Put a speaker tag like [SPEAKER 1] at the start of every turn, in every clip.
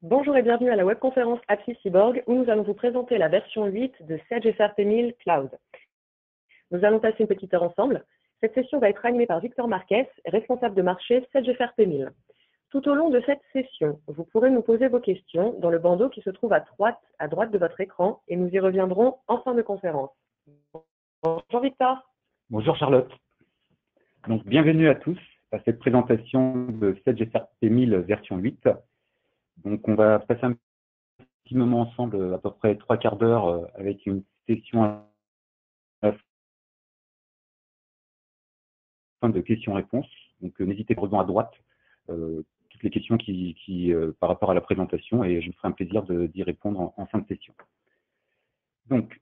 [SPEAKER 1] Bonjour et bienvenue à la webconférence Apsi Cyborg où nous allons vous présenter la version 8 de Sage FRP 1000 Cloud. Nous allons passer une petite heure ensemble. Cette session va être animée par Victor Marquez, responsable de marché Sage FRP 1000. Tout au long de cette session, vous pourrez nous poser vos questions dans le bandeau qui se trouve à droite de votre écran et nous y reviendrons en fin de conférence. Bonjour Victor.
[SPEAKER 2] Bonjour Charlotte. Donc bienvenue à tous à cette présentation de Sage FRP 1000 version 8. Donc on va passer un petit moment ensemble, à peu près 3/4 d'heure, avec une session à la fin de questions-réponses. Donc n'hésitez pas à droite toutes les questions par rapport à la présentation et je me ferai un plaisir d'y répondre en fin de session. Donc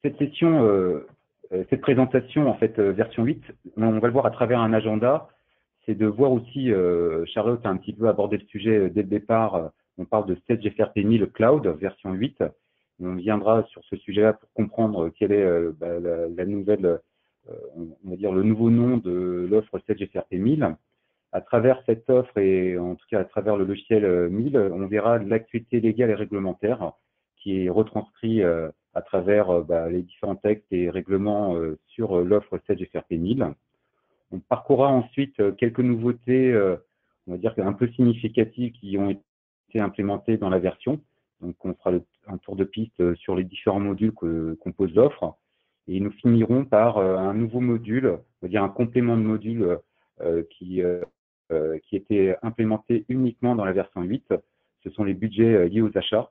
[SPEAKER 2] cette session, cette présentation en fait version 8, on va le voir à travers un agenda. C'est de voir aussi, Charlotte a un petit peu abordé le sujet dès le départ, on parle de Sage FRP 1000 Cloud version 8. On viendra sur ce sujet-là pour comprendre quelle est la nouvelle, on va dire le nouveau nom de l'offre Sage FRP 1000. À travers cette offre et en tout cas à travers le logiciel 1000, on verra l'actualité légale et réglementaire qui est retranscrit à travers les différents textes et règlements sur l'offre Sage FRP 1000. On parcourra ensuite quelques nouveautés, on va dire un peu significatives qui ont été implémentées dans la version. Donc, on fera un tour de piste sur les différents modules que compose l'offre. Et nous finirons par un nouveau module, on va dire un complément de module qui était implémenté uniquement dans la version 8. Ce sont les budgets liés aux achats.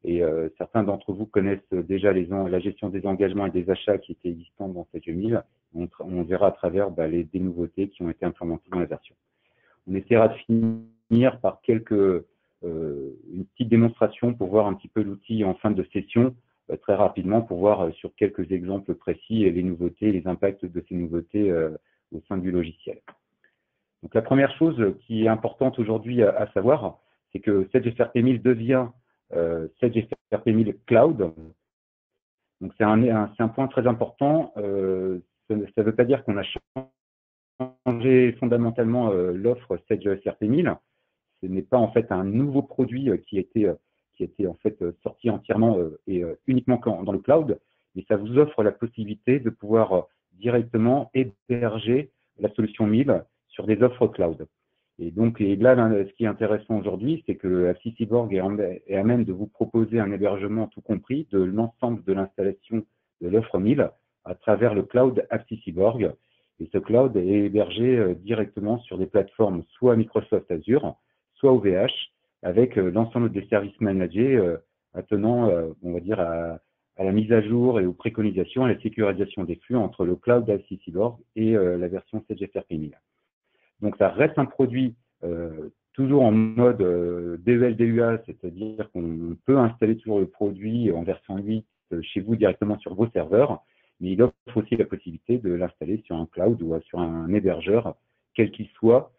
[SPEAKER 2] Et certains d'entre vous connaissent déjà la gestion des engagements et des achats qui étaient existants dans Sage 1000. On verra à travers des nouveautés qui ont été implémentées dans la version. On essaiera de finir par une petite démonstration pour voir un petit peu l'outil en fin de session, très rapidement, pour voir sur quelques exemples précis les nouveautés, les impacts de ces nouveautés au sein du logiciel. Donc la première chose qui est importante aujourd'hui à savoir, c'est que Sage FRP 1000 devient Sage FRP 1000 Cloud. Donc c'est un point très important. Ça ne veut pas dire qu'on a changé fondamentalement l'offre Sage FRP 1000. Ce n'est pas en fait un nouveau produit qui a été en fait sorti entièrement et uniquement dans le cloud, mais ça vous offre la possibilité de pouvoir directement héberger la solution 1000 sur des offres cloud. Et donc, là, ce qui est intéressant aujourd'hui, c'est que Apsi Cyborg est à même de vous proposer un hébergement tout compris de l'ensemble de l'installation de l'offre 1000 à travers le cloud Apsi Cyborg. Et ce cloud est hébergé directement sur des plateformes soit Microsoft Azure, soit OVH, avec l'ensemble des services managés attenant, on va dire, à la mise à jour et aux préconisations, à la sécurisation des flux entre le cloud Apsi Cyborg et la version Sage FRP 1000. Donc, ça reste un produit toujours en mode DEL-DUA, c'est-à-dire qu'on peut installer toujours le produit en version 8 chez vous directement sur vos serveurs, mais il offre aussi la possibilité de l'installer sur un cloud ou sur un hébergeur, quel qu'il soit,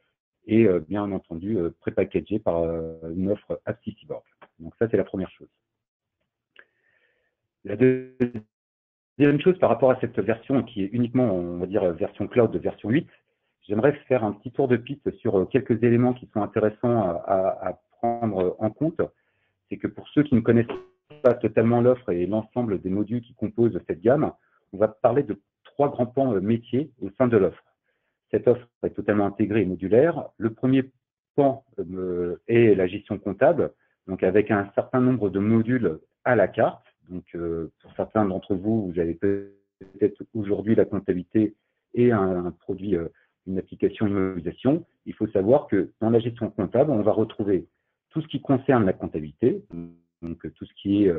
[SPEAKER 2] et bien entendu prépackagé par une offre Apsi Cyborg. Donc ça, c'est la première chose. La deuxième chose par rapport à cette version qui est uniquement, on va dire, version cloud de version 8, j'aimerais faire un petit tour de piste sur quelques éléments qui sont intéressants à prendre en compte. C'est que pour ceux qui ne connaissent pas totalement l'offre et l'ensemble des modules qui composent cette gamme, on va parler de 3 grands pans métiers au sein de l'offre. Cette offre est totalement intégrée et modulaire. Le premier pan est la gestion comptable, donc avec un certain nombre de modules à la carte. Donc, pour certains d'entre vous, vous avez peut-être aujourd'hui la comptabilité et un produit, une application immobilisation. Il faut savoir que dans la gestion comptable, on va retrouver tout ce qui concerne la comptabilité, donc tout ce qui est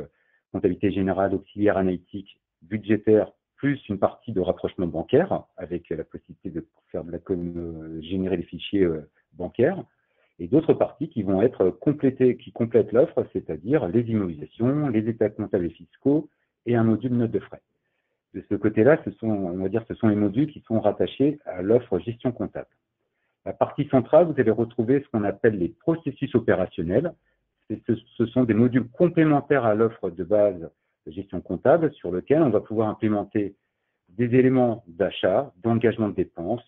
[SPEAKER 2] comptabilité générale, auxiliaire, analytique, budgétaire, plus une partie de rapprochement bancaire, avec la possibilité de faire générer des fichiers bancaires, et d'autres parties qui vont être complétées, qui complètent l'offre, c'est-à-dire les immobilisations, les états comptables et fiscaux, et un module note de frais. De ce côté-là, on va dire, ce sont les modules qui sont rattachés à l'offre gestion comptable. La partie centrale, vous allez retrouver ce qu'on appelle les processus opérationnels. Ce sont des modules complémentaires à l'offre de base de gestion comptable sur lequel on va pouvoir implémenter des éléments d'achat, d'engagement de dépenses,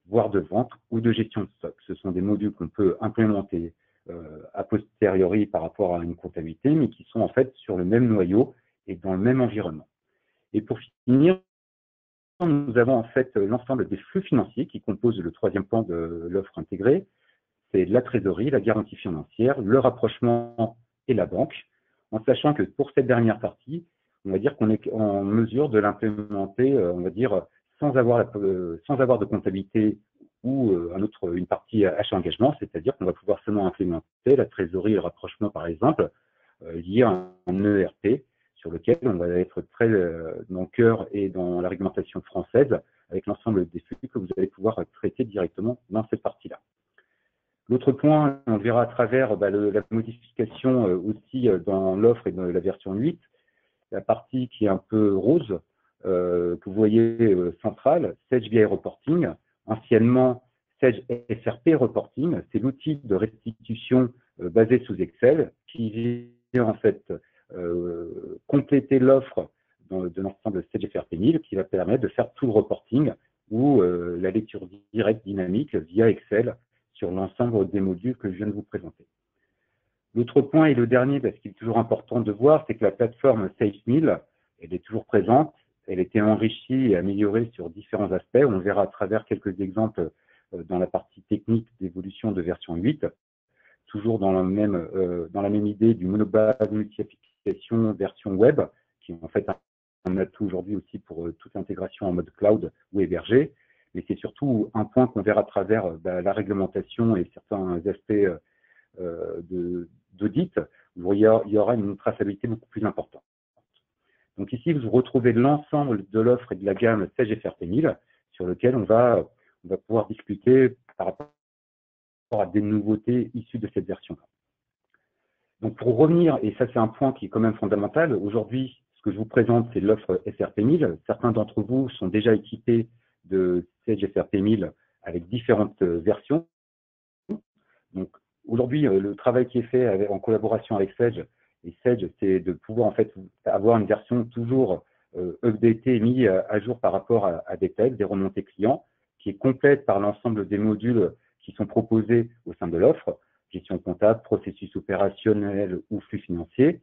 [SPEAKER 2] voire de vente ou de gestion de stock. Ce sont des modules qu'on peut implémenter a posteriori par rapport à une comptabilité, mais qui sont en fait sur le même noyau et dans le même environnement. Et pour finir, nous avons en fait l'ensemble des flux financiers qui composent le troisième pan de l'offre intégrée. C'est la trésorerie, la garantie financière, le rapprochement et la banque, en sachant que pour cette dernière partie, on va dire qu'on est en mesure de l'implémenter, on va dire, sans avoir de comptabilité ou une partie achat-engagement, c'est-à-dire qu'on va pouvoir seulement implémenter la trésorerie et le rapprochement, par exemple, lié à un ERP, sur lequel on va être très dans le cœur et dans la réglementation française, avec l'ensemble des flux que vous allez pouvoir traiter directement dans cette partie-là. L'autre point, on verra à travers la modification aussi dans l'offre et dans la version 8, la partie qui est un peu rose, que vous voyez centrale, Sage BI Reporting, anciennement Sage SRP Reporting, c'est l'outil de restitution basé sous Excel qui vient en fait compléter l'offre de l'ensemble Sage FRP 1000 qui va permettre de faire tout le reporting ou la lecture directe dynamique via Excel sur l'ensemble des modules que je viens de vous présenter. L'autre point, et le dernier, parce qu'il est toujours important de voir, c'est que la plateforme Sage 1000, elle est toujours présente, elle a été enrichie et améliorée sur différents aspects. On verra à travers quelques exemples dans la partie technique d'évolution de version 8, toujours dans la même idée du monobase multi-application version web, qui est en fait un atout aujourd'hui aussi pour toute l'intégration en mode cloud ou hébergé. Mais c'est surtout un point qu'on verra à travers la réglementation et certains aspects d'audit, où il y aura une traçabilité beaucoup plus importante. Donc ici, vous retrouvez l'ensemble de l'offre et de la gamme Sage FRP 1000, sur lequel on va pouvoir discuter par rapport à des nouveautés issues de cette version-là. Donc pour revenir, et ça c'est un point qui est quand même fondamental, aujourd'hui, ce que je vous présente, c'est l'offre SRP 1000. Certains d'entre vous sont déjà équipés de Sage FRP 1000 avec différentes versions. Donc aujourd'hui, le travail qui est fait en collaboration avec Sage, et Sage, c'est de pouvoir en fait avoir une version toujours updatée et mise à jour par rapport à des textes, des remontées clients, qui est complète par l'ensemble des modules qui sont proposés au sein de l'offre, gestion comptable, processus opérationnel ou flux financier,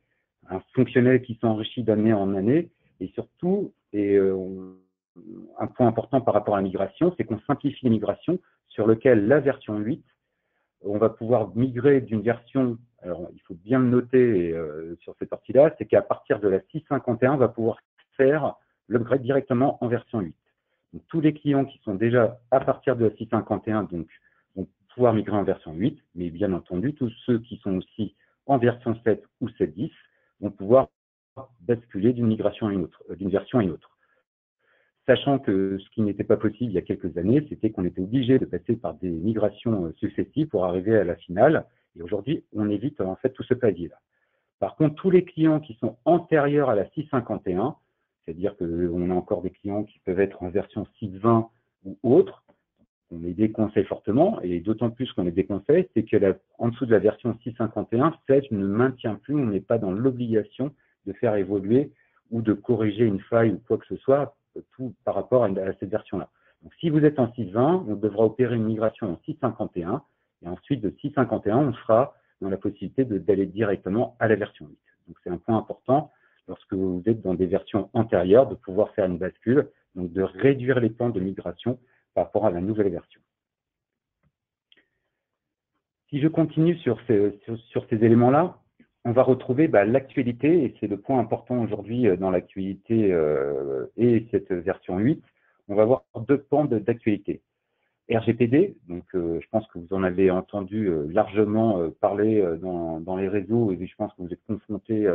[SPEAKER 2] un fonctionnel qui s'enrichit d'année en année, et surtout, un point important par rapport à la migration, c'est qu'on simplifie les migrations sur lequel la version 8, on va pouvoir migrer d'une version, alors il faut bien le noter sur cette partie-là, c'est qu'à partir de la 6.51, on va pouvoir faire l'upgrade directement en version 8. Donc, tous les clients qui sont déjà à partir de la 6.51 donc, vont pouvoir migrer en version 8, mais bien entendu, tous ceux qui sont aussi en version 7 ou 7.10 vont pouvoir basculer d'une migration à une autre, d'une version à une autre. Sachant que ce qui n'était pas possible il y a quelques années, c'était qu'on était obligé de passer par des migrations successives pour arriver à la finale. Et aujourd'hui, on évite en fait tout ce palier-là. Par contre, tous les clients qui sont antérieurs à la 6.51, c'est-à-dire qu'on a encore des clients qui peuvent être en version 6.20 ou autre, on les déconseille fortement, et d'autant plus qu'on les déconseille, c'est qu'en dessous de la version 6.51, Sage ne maintient plus, on n'est pas dans l'obligation de faire évoluer ou de corriger une faille ou quoi que ce soit, tout par rapport à cette version-là. Donc, si vous êtes en 6.20, on devra opérer une migration en 6.51, et ensuite de 6.51, on sera dans la possibilité d'aller directement à la version 8. Donc, c'est un point important lorsque vous êtes dans des versions antérieures, de pouvoir faire une bascule, donc de réduire les temps de migration par rapport à la nouvelle version. Si je continue sur ces éléments-là, on va retrouver l'actualité, et c'est le point important aujourd'hui dans l'actualité et cette version 8. On va avoir deux pans d'actualité. RGPD, donc je pense que vous en avez entendu largement parler dans les réseaux, et je pense que vous êtes confrontés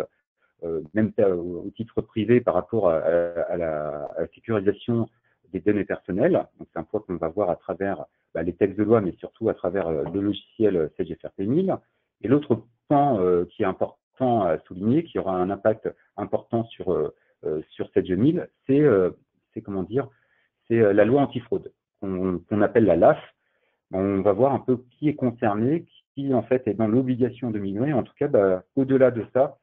[SPEAKER 2] même au titre privé par rapport à la sécurisation des données personnelles. Donc c'est un point qu'on va voir à travers les textes de loi, mais surtout à travers le logiciel Sage FRP 1000. Et l'autre point qui est important à souligner, qui aura un impact important sur Sage 1000, c'est comment dire, c'est la loi antifraude, qu'on appelle la LAF. On va voir un peu qui est concerné, qui en fait est dans l'obligation de migrer. En tout cas, au-delà de ça,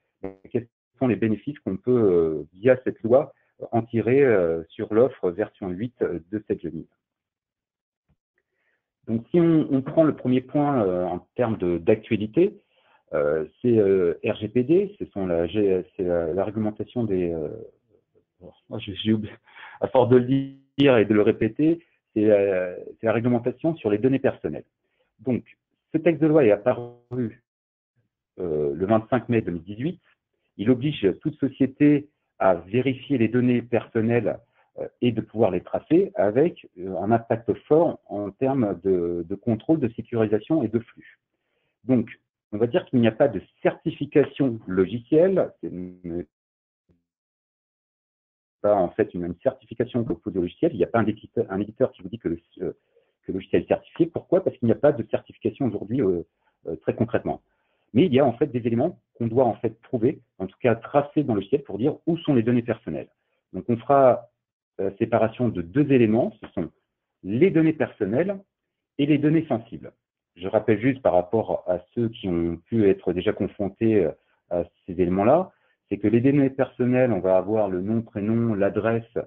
[SPEAKER 2] quels sont les bénéfices qu'on peut, via cette loi, en tirer sur l'offre version 8 de Sage 1000. Donc, si on prend le premier point en termes d'actualité, c'est RGPD, c'est la réglementation des... j'ai oublié, à force de le dire et de le répéter, c'est la réglementation sur les données personnelles. Donc, ce texte de loi est apparu le 25 mai 2018. Il oblige toute société à vérifier les données personnelles et de pouvoir les tracer avec un impact fort en termes de contrôle, de sécurisation et de flux. Donc, on va dire qu'il n'y a pas de certification logicielle, pas en fait une certification propose au logiciel. Il n'y a pas un éditeur qui vous dit que le logiciel est certifié. Pourquoi? Parce qu'il n'y a pas de certification aujourd'hui très concrètement. Mais il y a en fait des éléments qu'on doit en fait prouver, en tout cas tracer dans le logiciel pour dire où sont les données personnelles. Donc on fera séparation de deux éléments, ce sont les données personnelles et les données sensibles. Je rappelle juste par rapport à ceux qui ont pu être déjà confrontés à ces éléments-là, c'est que les données personnelles, on va avoir le nom, prénom, l'adresse,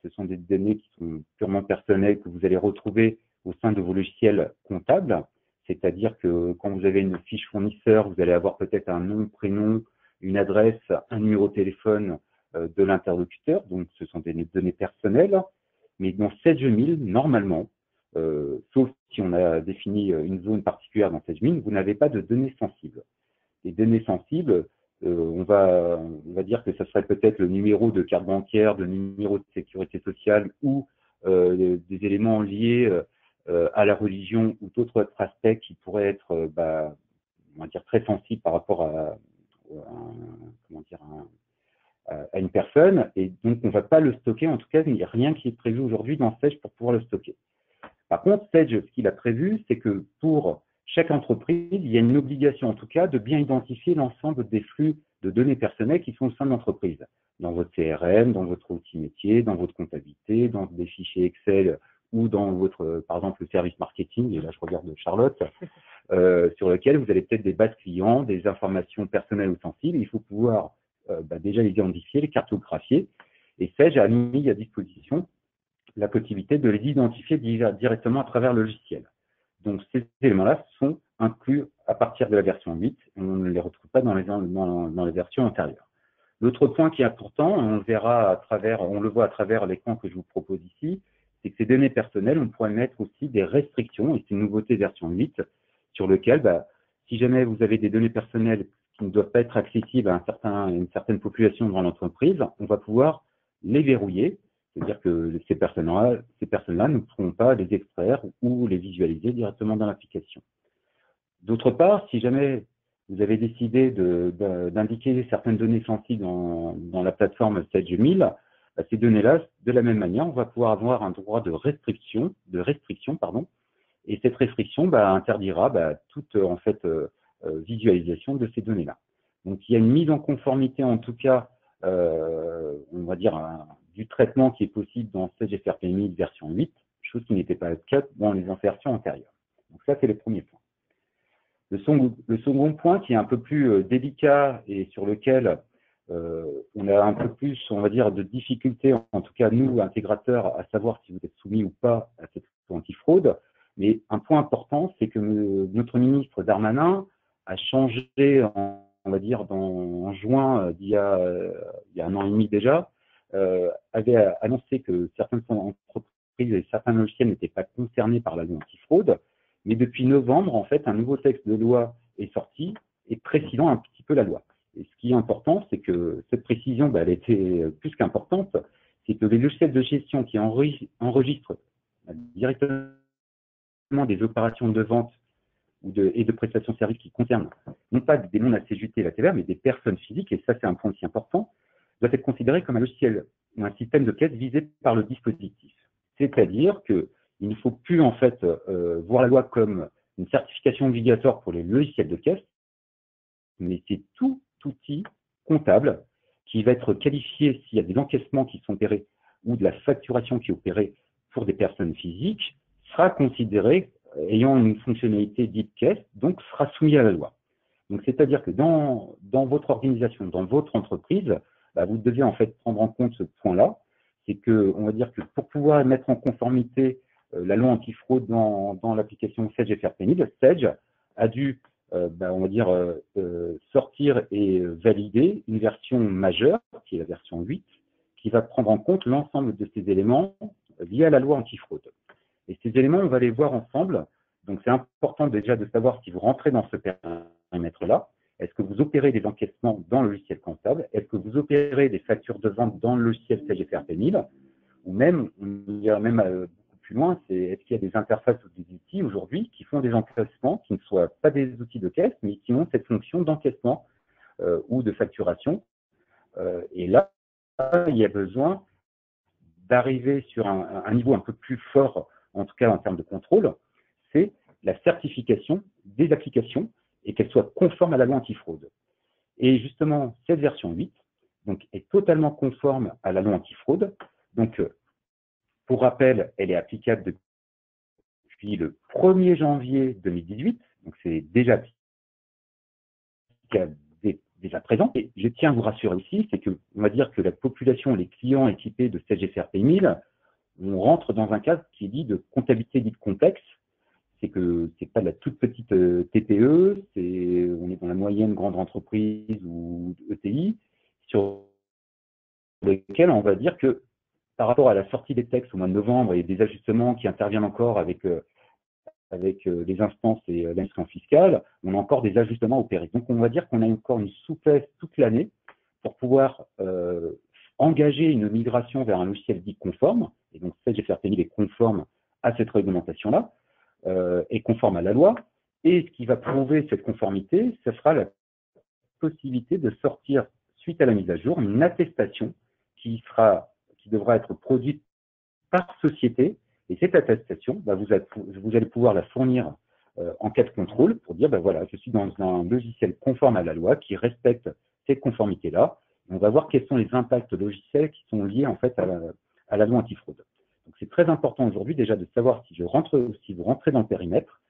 [SPEAKER 2] ce sont des données qui sont purement personnelles que vous allez retrouver au sein de vos logiciels comptables, c'est-à-dire que quand vous avez une fiche fournisseur, vous allez avoir peut-être un nom, prénom, une adresse, un numéro de téléphone de l'interlocuteur, donc ce sont des données personnelles, mais dans 17000, normalement, sauf si on a défini une zone particulière dans 17000, vous n'avez pas de données sensibles. Les données sensibles, on va dire que ça serait peut-être le numéro de carte bancaire, le numéro de sécurité sociale ou des éléments liés à la religion ou d'autres aspects qui pourraient être, on va dire, très sensibles par rapport à une personne. Et donc, on ne va pas le stocker. En tout cas, il n'y a rien qui est prévu aujourd'hui dans Sage pour pouvoir le stocker. Par contre, Sage, ce qu'il a prévu, c'est que pour chaque entreprise, il y a une obligation, en tout cas, de bien identifier l'ensemble des flux de données personnelles qui sont au sein de l'entreprise, dans votre CRM, dans votre outil métier, dans votre comptabilité, dans des fichiers Excel ou dans votre, par exemple, le service marketing, et là, je regarde Charlotte, sur lequel vous avez peut-être des bases clients, des informations personnelles ou sensibles. Il faut pouvoir déjà les identifier, les cartographier, et Sage a mis à disposition la possibilité de les identifier directement à travers le logiciel. Donc, ces éléments-là sont inclus à partir de la version 8. On ne les retrouve pas dans les versions antérieures. L'autre point qui est important, on le voit à travers l'écran que je vous propose ici, c'est que ces données personnelles, on pourrait mettre aussi des restrictions, et c'est une nouveauté version 8, sur lequel, si jamais vous avez des données personnelles qui ne doivent pas être accessibles à une certaine population dans l'entreprise, on va pouvoir les verrouiller. C'est-à-dire que ces personnes-là ne pourront pas les extraire ou les visualiser directement dans l'application. D'autre part, si jamais vous avez décidé d'indiquer certaines données sensibles dans la plateforme Sage 1000, ces données-là, de la même manière, on va pouvoir avoir un droit de restriction, et cette restriction interdira toute en fait visualisation de ces données-là. Donc il y a une mise en conformité, en tout cas, on va dire du traitement qui est possible dans Sage FRP1000 version 8, chose qui n'était pas le cas dans les versions antérieures. Donc ça, c'est le premier point. Le second point qui est un peu plus délicat et sur lequel on a un peu plus, on va dire, de difficultés, en tout cas nous, intégrateurs, à savoir si vous êtes soumis ou pas à cette antifraude. Mais un point important, c'est que notre ministre Darmanin a changé, on va dire, en juin il y a 1 an et demi déjà, avait annoncé que certaines entreprises et certains logiciels n'étaient pas concernés par la loi antifraude. Mais depuis novembre, en fait, un nouveau texte de loi est sorti et précisant un petit peu la loi. Et ce qui est important, c'est que cette précision, elle était plus qu'importante, c'est que les logiciels de gestion qui enregistrent directement des opérations de vente et de prestations de services qui concernent non pas des non-assujettis à la TVA, mais des personnes physiques, et ça c'est un point aussi important, doit être considéré comme un logiciel ou un système de caisse visé par le dispositif. C'est-à-dire qu'il ne faut plus en fait voir la loi comme une certification obligatoire pour les logiciels de caisse, mais c'est tout outil comptable qui va être qualifié s'il y a des encaissements qui sont opérés ou de la facturation qui est opérée pour des personnes physiques, sera considéré ayant une fonctionnalité dite caisse, donc sera soumis à la loi. Donc c'est-à-dire que dans votre organisation, dans votre entreprise, vous devez en fait prendre en compte ce point-là, c'est que on va dire que pour pouvoir mettre en conformité la loi antifraude dans l'application Sage-FR-Penil. Sage a dû, on va dire, sortir et valider une version majeure, qui est la version 8, qui va prendre en compte l'ensemble de ces éléments liés à la loi antifraude. Et ces éléments, on va les voir ensemble. Donc, c'est important déjà de savoir si vous rentrez dans ce périmètre-là. Est-ce que vous opérez des encaissements dans le logiciel comptable? Est-ce que vous opérez des factures de vente dans le logiciel Sage-FR-Penil? Ou même, on ira même beaucoup plus loin, c'est est-ce qu'il y a des interfaces ou des outils aujourd'hui qui font des encaissements, qui ne soient pas des outils de caisse, mais qui ont cette fonction d'encaissement ou de facturation. Et là, il y a besoin d'arriver sur un niveau un peu plus fort, en tout cas en termes de contrôle, c'est la certification des applications et qu'elles soient conformes à la loi antifraude. Et justement, cette version 8 donc, est totalement conforme à la loi antifraude. Donc, pour rappel, elle est applicable depuis le 1er janvier 2018, donc c'est déjà applicable déjà présent. Et je tiens à vous rassurer ici, c'est qu'on va dire que la population, les clients équipés de Sage-FR-Penil, on rentre dans un cadre qui est dit de comptabilité dite complexe. C'est que c'est pas de la toute petite TPE, on est dans la moyenne grande entreprise ou ETI, sur lesquels on va dire que par rapport à la sortie des textes au mois de novembre et des ajustements qui interviennent encore avec les instances et l'inscription fiscale, on a encore des ajustements opérés. Donc, on va dire qu'on a encore une souplesse toute l'année pour pouvoir engager une migration vers un logiciel dit conforme. Et donc, Sage-FR-Penil est conforme à cette réglementation-là, est conforme à la loi. Et ce qui va prouver cette conformité, ce sera la possibilité de sortir, suite à la mise à jour, une attestation qui devra être produite par société. Et cette attestation, vous allez pouvoir la fournir en cas de contrôle pour dire, voilà, je suis dans un logiciel conforme à la loi qui respecte cette conformité-là. On va voir quels sont les impacts logiciels qui sont liés en fait à la loi antifraude. Donc c'est très important aujourd'hui déjà de savoir si vous rentrez dans le périmètre.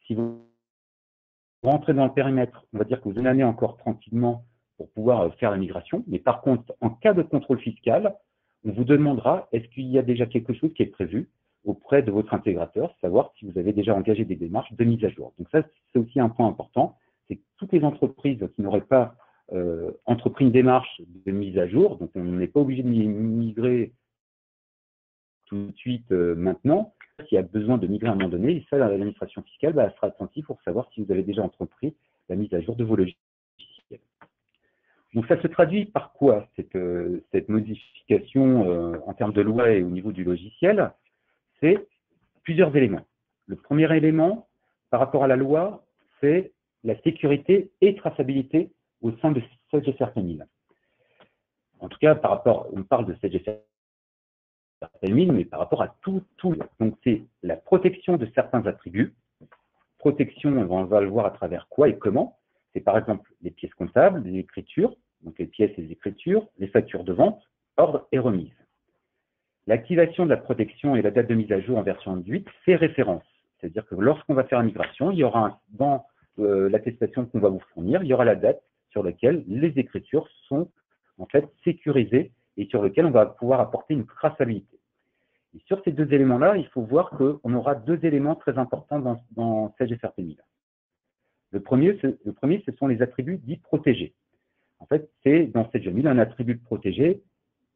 [SPEAKER 2] Si vous rentrez dans le périmètre, on va dire que vous avez une année encore tranquillement pour pouvoir faire la migration. Mais par contre, en cas de contrôle fiscal, on vous demandera est-ce qu'il y a déjà quelque chose qui est prévu auprès de votre intégrateur, savoir si vous avez déjà engagé des démarches de mise à jour. Donc ça, c'est aussi un point important, c'est que toutes les entreprises qui n'auraient pas entrepris une démarche de mise à jour, donc on n'est pas obligé de migrer tout de suite maintenant, s'il y a besoin de migrer à un moment donné, et ça, l'administration fiscale sera attentive pour savoir si vous avez déjà entrepris la mise à jour de vos logiciels. Donc ça se traduit par quoi, cette modification en termes de loi et au niveau du logiciel? C'est plusieurs éléments. Le premier élément, par rapport à la loi, c'est la sécurité et traçabilité au sein de Sage-FR-Penil. En tout cas, on parle de Sage-FR-Penil, mais par rapport à tout. Donc c'est la protection de certains attributs. Protection, on va le voir à travers quoi et comment. C'est par exemple les pièces comptables, les écritures, donc les pièces et les écritures, les factures de vente, ordre et remise. L'activation de la protection et la date de mise à jour en version 8 fait référence. C'est-à-dire que lorsqu'on va faire la migration, il y aura dans l'attestation qu'on va vous fournir, il y aura la date sur laquelle les écritures sont en fait sécurisées et sur lequel on va pouvoir apporter une traçabilité. Et sur ces deux éléments-là, il faut voir qu'on aura deux éléments très importants dans Sage-FR-Penil. Le premier, ce sont les attributs dits protégés. En fait, c'est dans Sage-FR-Penil un attribut protégé,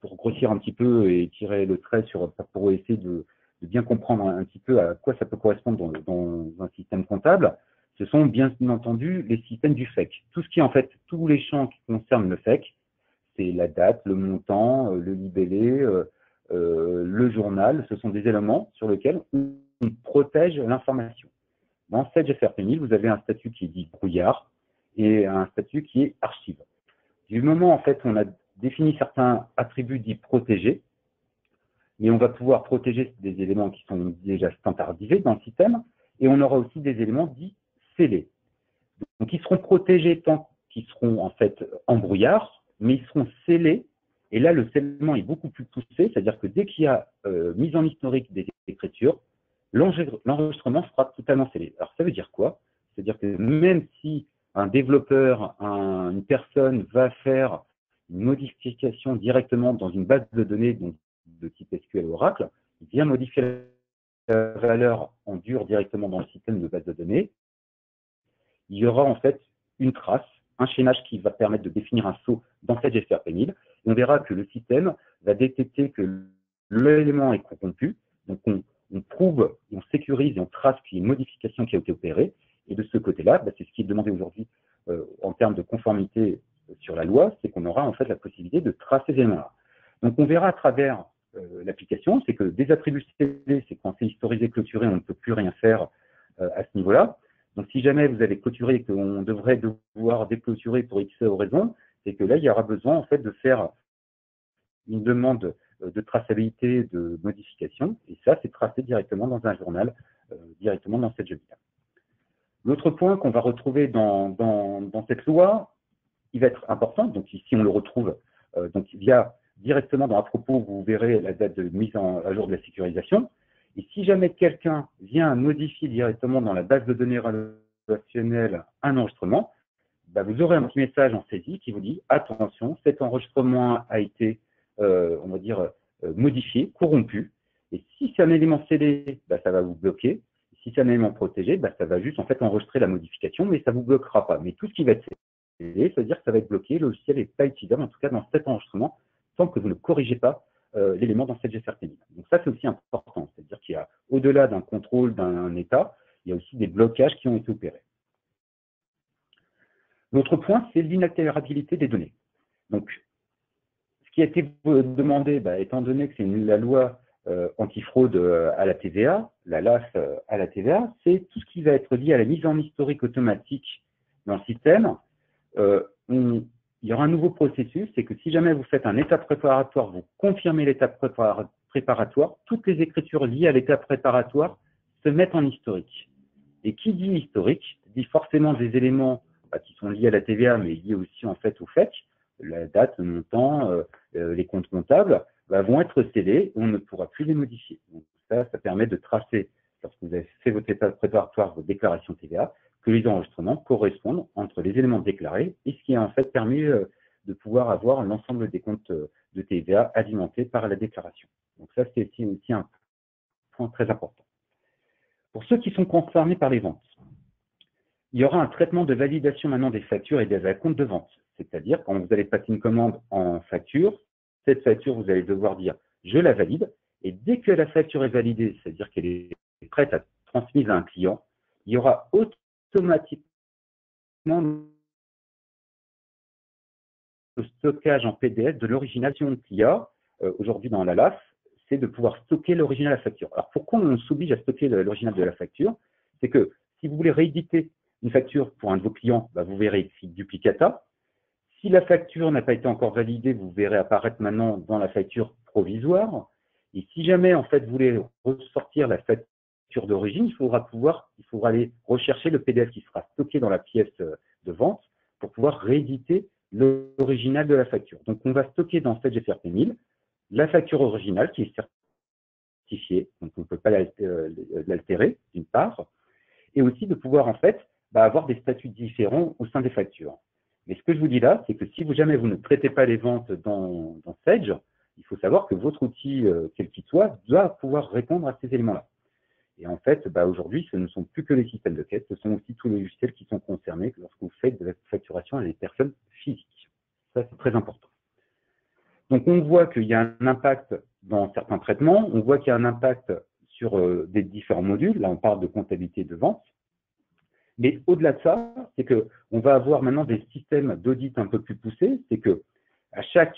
[SPEAKER 2] pour grossir un petit peu et tirer le trait pour essayer de bien comprendre un petit peu à quoi ça peut correspondre dans un système comptable, ce sont bien entendu les systèmes du FEC. Tout ce qui est en fait, tous les champs qui concernent le FEC, c'est la date, le montant, le libellé, le journal, ce sont des éléments sur lesquels on protège l'information. Dans Sage-FR-Penil, vous avez un statut qui est dit brouillard et un statut qui est archive. Du moment en fait on a définit certains attributs dits protégés, mais on va pouvoir protéger des éléments qui sont déjà standardisés dans le système, et on aura aussi des éléments dits scellés. Donc, ils seront protégés tant qu'ils seront en fait en brouillard, mais ils seront scellés, et là, le scellement est beaucoup plus poussé, c'est-à-dire que dès qu'il y a mise en historique des écritures, l'enregistrement sera totalement scellé. Alors, ça veut dire quoi? C'est-à-dire que même si un développeur, une personne va faire une modification directement dans une base de données de type SQL Oracle, il vient modifier la valeur en dur directement dans le système de base de données, il y aura en fait une trace, un chaînage qui va permettre de définir un saut dans cette GFR-P1000. On verra que le système va détecter que l'élément est corrompu. Donc, on prouve, on sécurise et on trace qu'il y a une modification qui a été opérée. Et de ce côté-là, c'est ce qui est demandé aujourd'hui en termes de conformité sur la loi, c'est qu'on aura en fait la possibilité de tracer ces éléments-là. Donc, on verra à travers l'application, c'est que des attributs scellés, c'est quand c'est historisé, clôturé, on ne peut plus rien faire à ce niveau-là. Donc, si jamais vous avez clôturé et qu'on devrait devoir déclôturer pour X raison, c'est que là, il y aura besoin en fait de faire une demande de traçabilité, de modification, et ça, c'est tracé directement dans un journal, directement dans cette GBA. L'autre point qu'on va retrouver dans cette loi, il va être important, donc ici on le retrouve donc via directement dans à propos, vous verrez la date de mise à jour de la sécurisation. Et si jamais quelqu'un vient modifier directement dans la base de données relationnelle un enregistrement, vous aurez un petit message en saisie qui vous dit « Attention, cet enregistrement a été, on va dire, modifié, corrompu. Et si c'est un élément scellé, ça va vous bloquer. Si c'est un élément protégé, ça va juste en fait enregistrer la modification, mais ça ne vous bloquera pas. Mais tout ce qui va être scellé, c'est-à-dire que ça va être bloqué, le logiciel n'est pas utilisable, en tout cas dans cet enregistrement, tant que vous ne corrigez pas l'élément dans cette GFR-P1000. Donc ça, c'est aussi important. C'est-à-dire qu'il y a, au-delà d'un contrôle d'un état, il y a aussi des blocages qui ont été opérés. L'autre point, c'est l'inaltérabilité des données. Donc, ce qui a été demandé, étant donné que c'est la loi antifraude à la TVA, la LAF à la TVA, c'est tout ce qui va être lié à la mise en historique automatique dans le système. Il y aura un nouveau processus, c'est que si jamais vous faites un étape préparatoire, vous confirmez l'étape préparatoire, toutes les écritures liées à l'étape préparatoire se mettent en historique. Et qui dit historique, dit forcément des éléments qui sont liés à la TVA, mais liés aussi en fait au FEC, la date, le montant, les comptes comptables, vont être scellés, on ne pourra plus les modifier. Donc ça permet de tracer, lorsque vous avez fait votre étape préparatoire, votre déclaration TVA, que les enregistrements correspondent entre les éléments déclarés et ce qui a en fait permis de pouvoir avoir l'ensemble des comptes de TVA alimentés par la déclaration. Donc ça, c'est aussi un point très important. Pour ceux qui sont concernés par les ventes, il y aura un traitement de validation maintenant des factures et des acomptes de vente. C'est-à-dire, quand vous allez passer une commande en facture, cette facture, vous allez devoir dire « je la valide ». Et dès que la facture est validée, c'est-à-dire qu'elle est prête à être transmise à un client, il y aura automatiquement le stockage en PDF de l'origination qu'il y a aujourd'hui dans la LAF, c'est de pouvoir stocker l'original de la facture. Alors, pourquoi on s'oblige à stocker l'original de la facture? C'est que si vous voulez rééditer une facture pour un de vos clients, vous verrez ici duplicata. Si la facture n'a pas été encore validée, vous verrez apparaître maintenant dans la facture provisoire. Et si jamais, en fait, vous voulez ressortir la facture d'origine, il faudra aller rechercher le PDF qui sera stocké dans la pièce de vente pour pouvoir rééditer l'original de la facture. Donc, on va stocker dans cette GFR-P1000 la facture originale qui est certifiée, donc on ne peut pas l'altérer, d'une part, et aussi de pouvoir, en fait, avoir des statuts différents au sein des factures. Mais ce que je vous dis là, c'est que si jamais vous ne traitez pas les ventes dans Sage, il faut savoir que votre outil, quel qu'il soit, doit pouvoir répondre à ces éléments-là. Et en fait, aujourd'hui, ce ne sont plus que les systèmes de caisse, ce sont aussi tous les logiciels qui sont concernés lorsque vous faites de la facturation à des personnes physiques. Ça, c'est très important. Donc, on voit qu'il y a un impact dans certains traitements, on voit qu'il y a un impact sur des différents modules. Là, on parle de comptabilité de vente. Mais au-delà de ça, c'est qu'on va avoir maintenant des systèmes d'audit un peu plus poussés. C'est qu'à chaque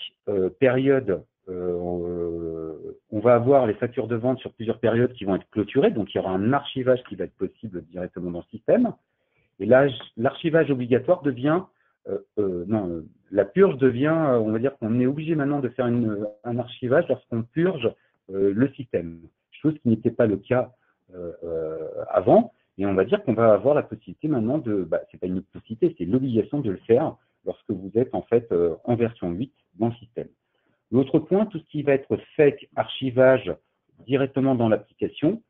[SPEAKER 2] période, on va avoir les factures de vente sur plusieurs périodes qui vont être clôturées. Donc, il y aura un archivage qui va être possible directement dans le système. Et là, l'archivage obligatoire devient, la purge devient, on va dire qu'on est obligé maintenant de faire un archivage lorsqu'on purge le système. Chose qui n'était pas le cas avant. Et on va dire qu'on va avoir la possibilité maintenant de, c'est pas une possibilité, c'est l'obligation de le faire lorsque vous êtes en fait en version 8 dans le système. L'autre point, tout ce qui va être fake archivage directement dans l'application,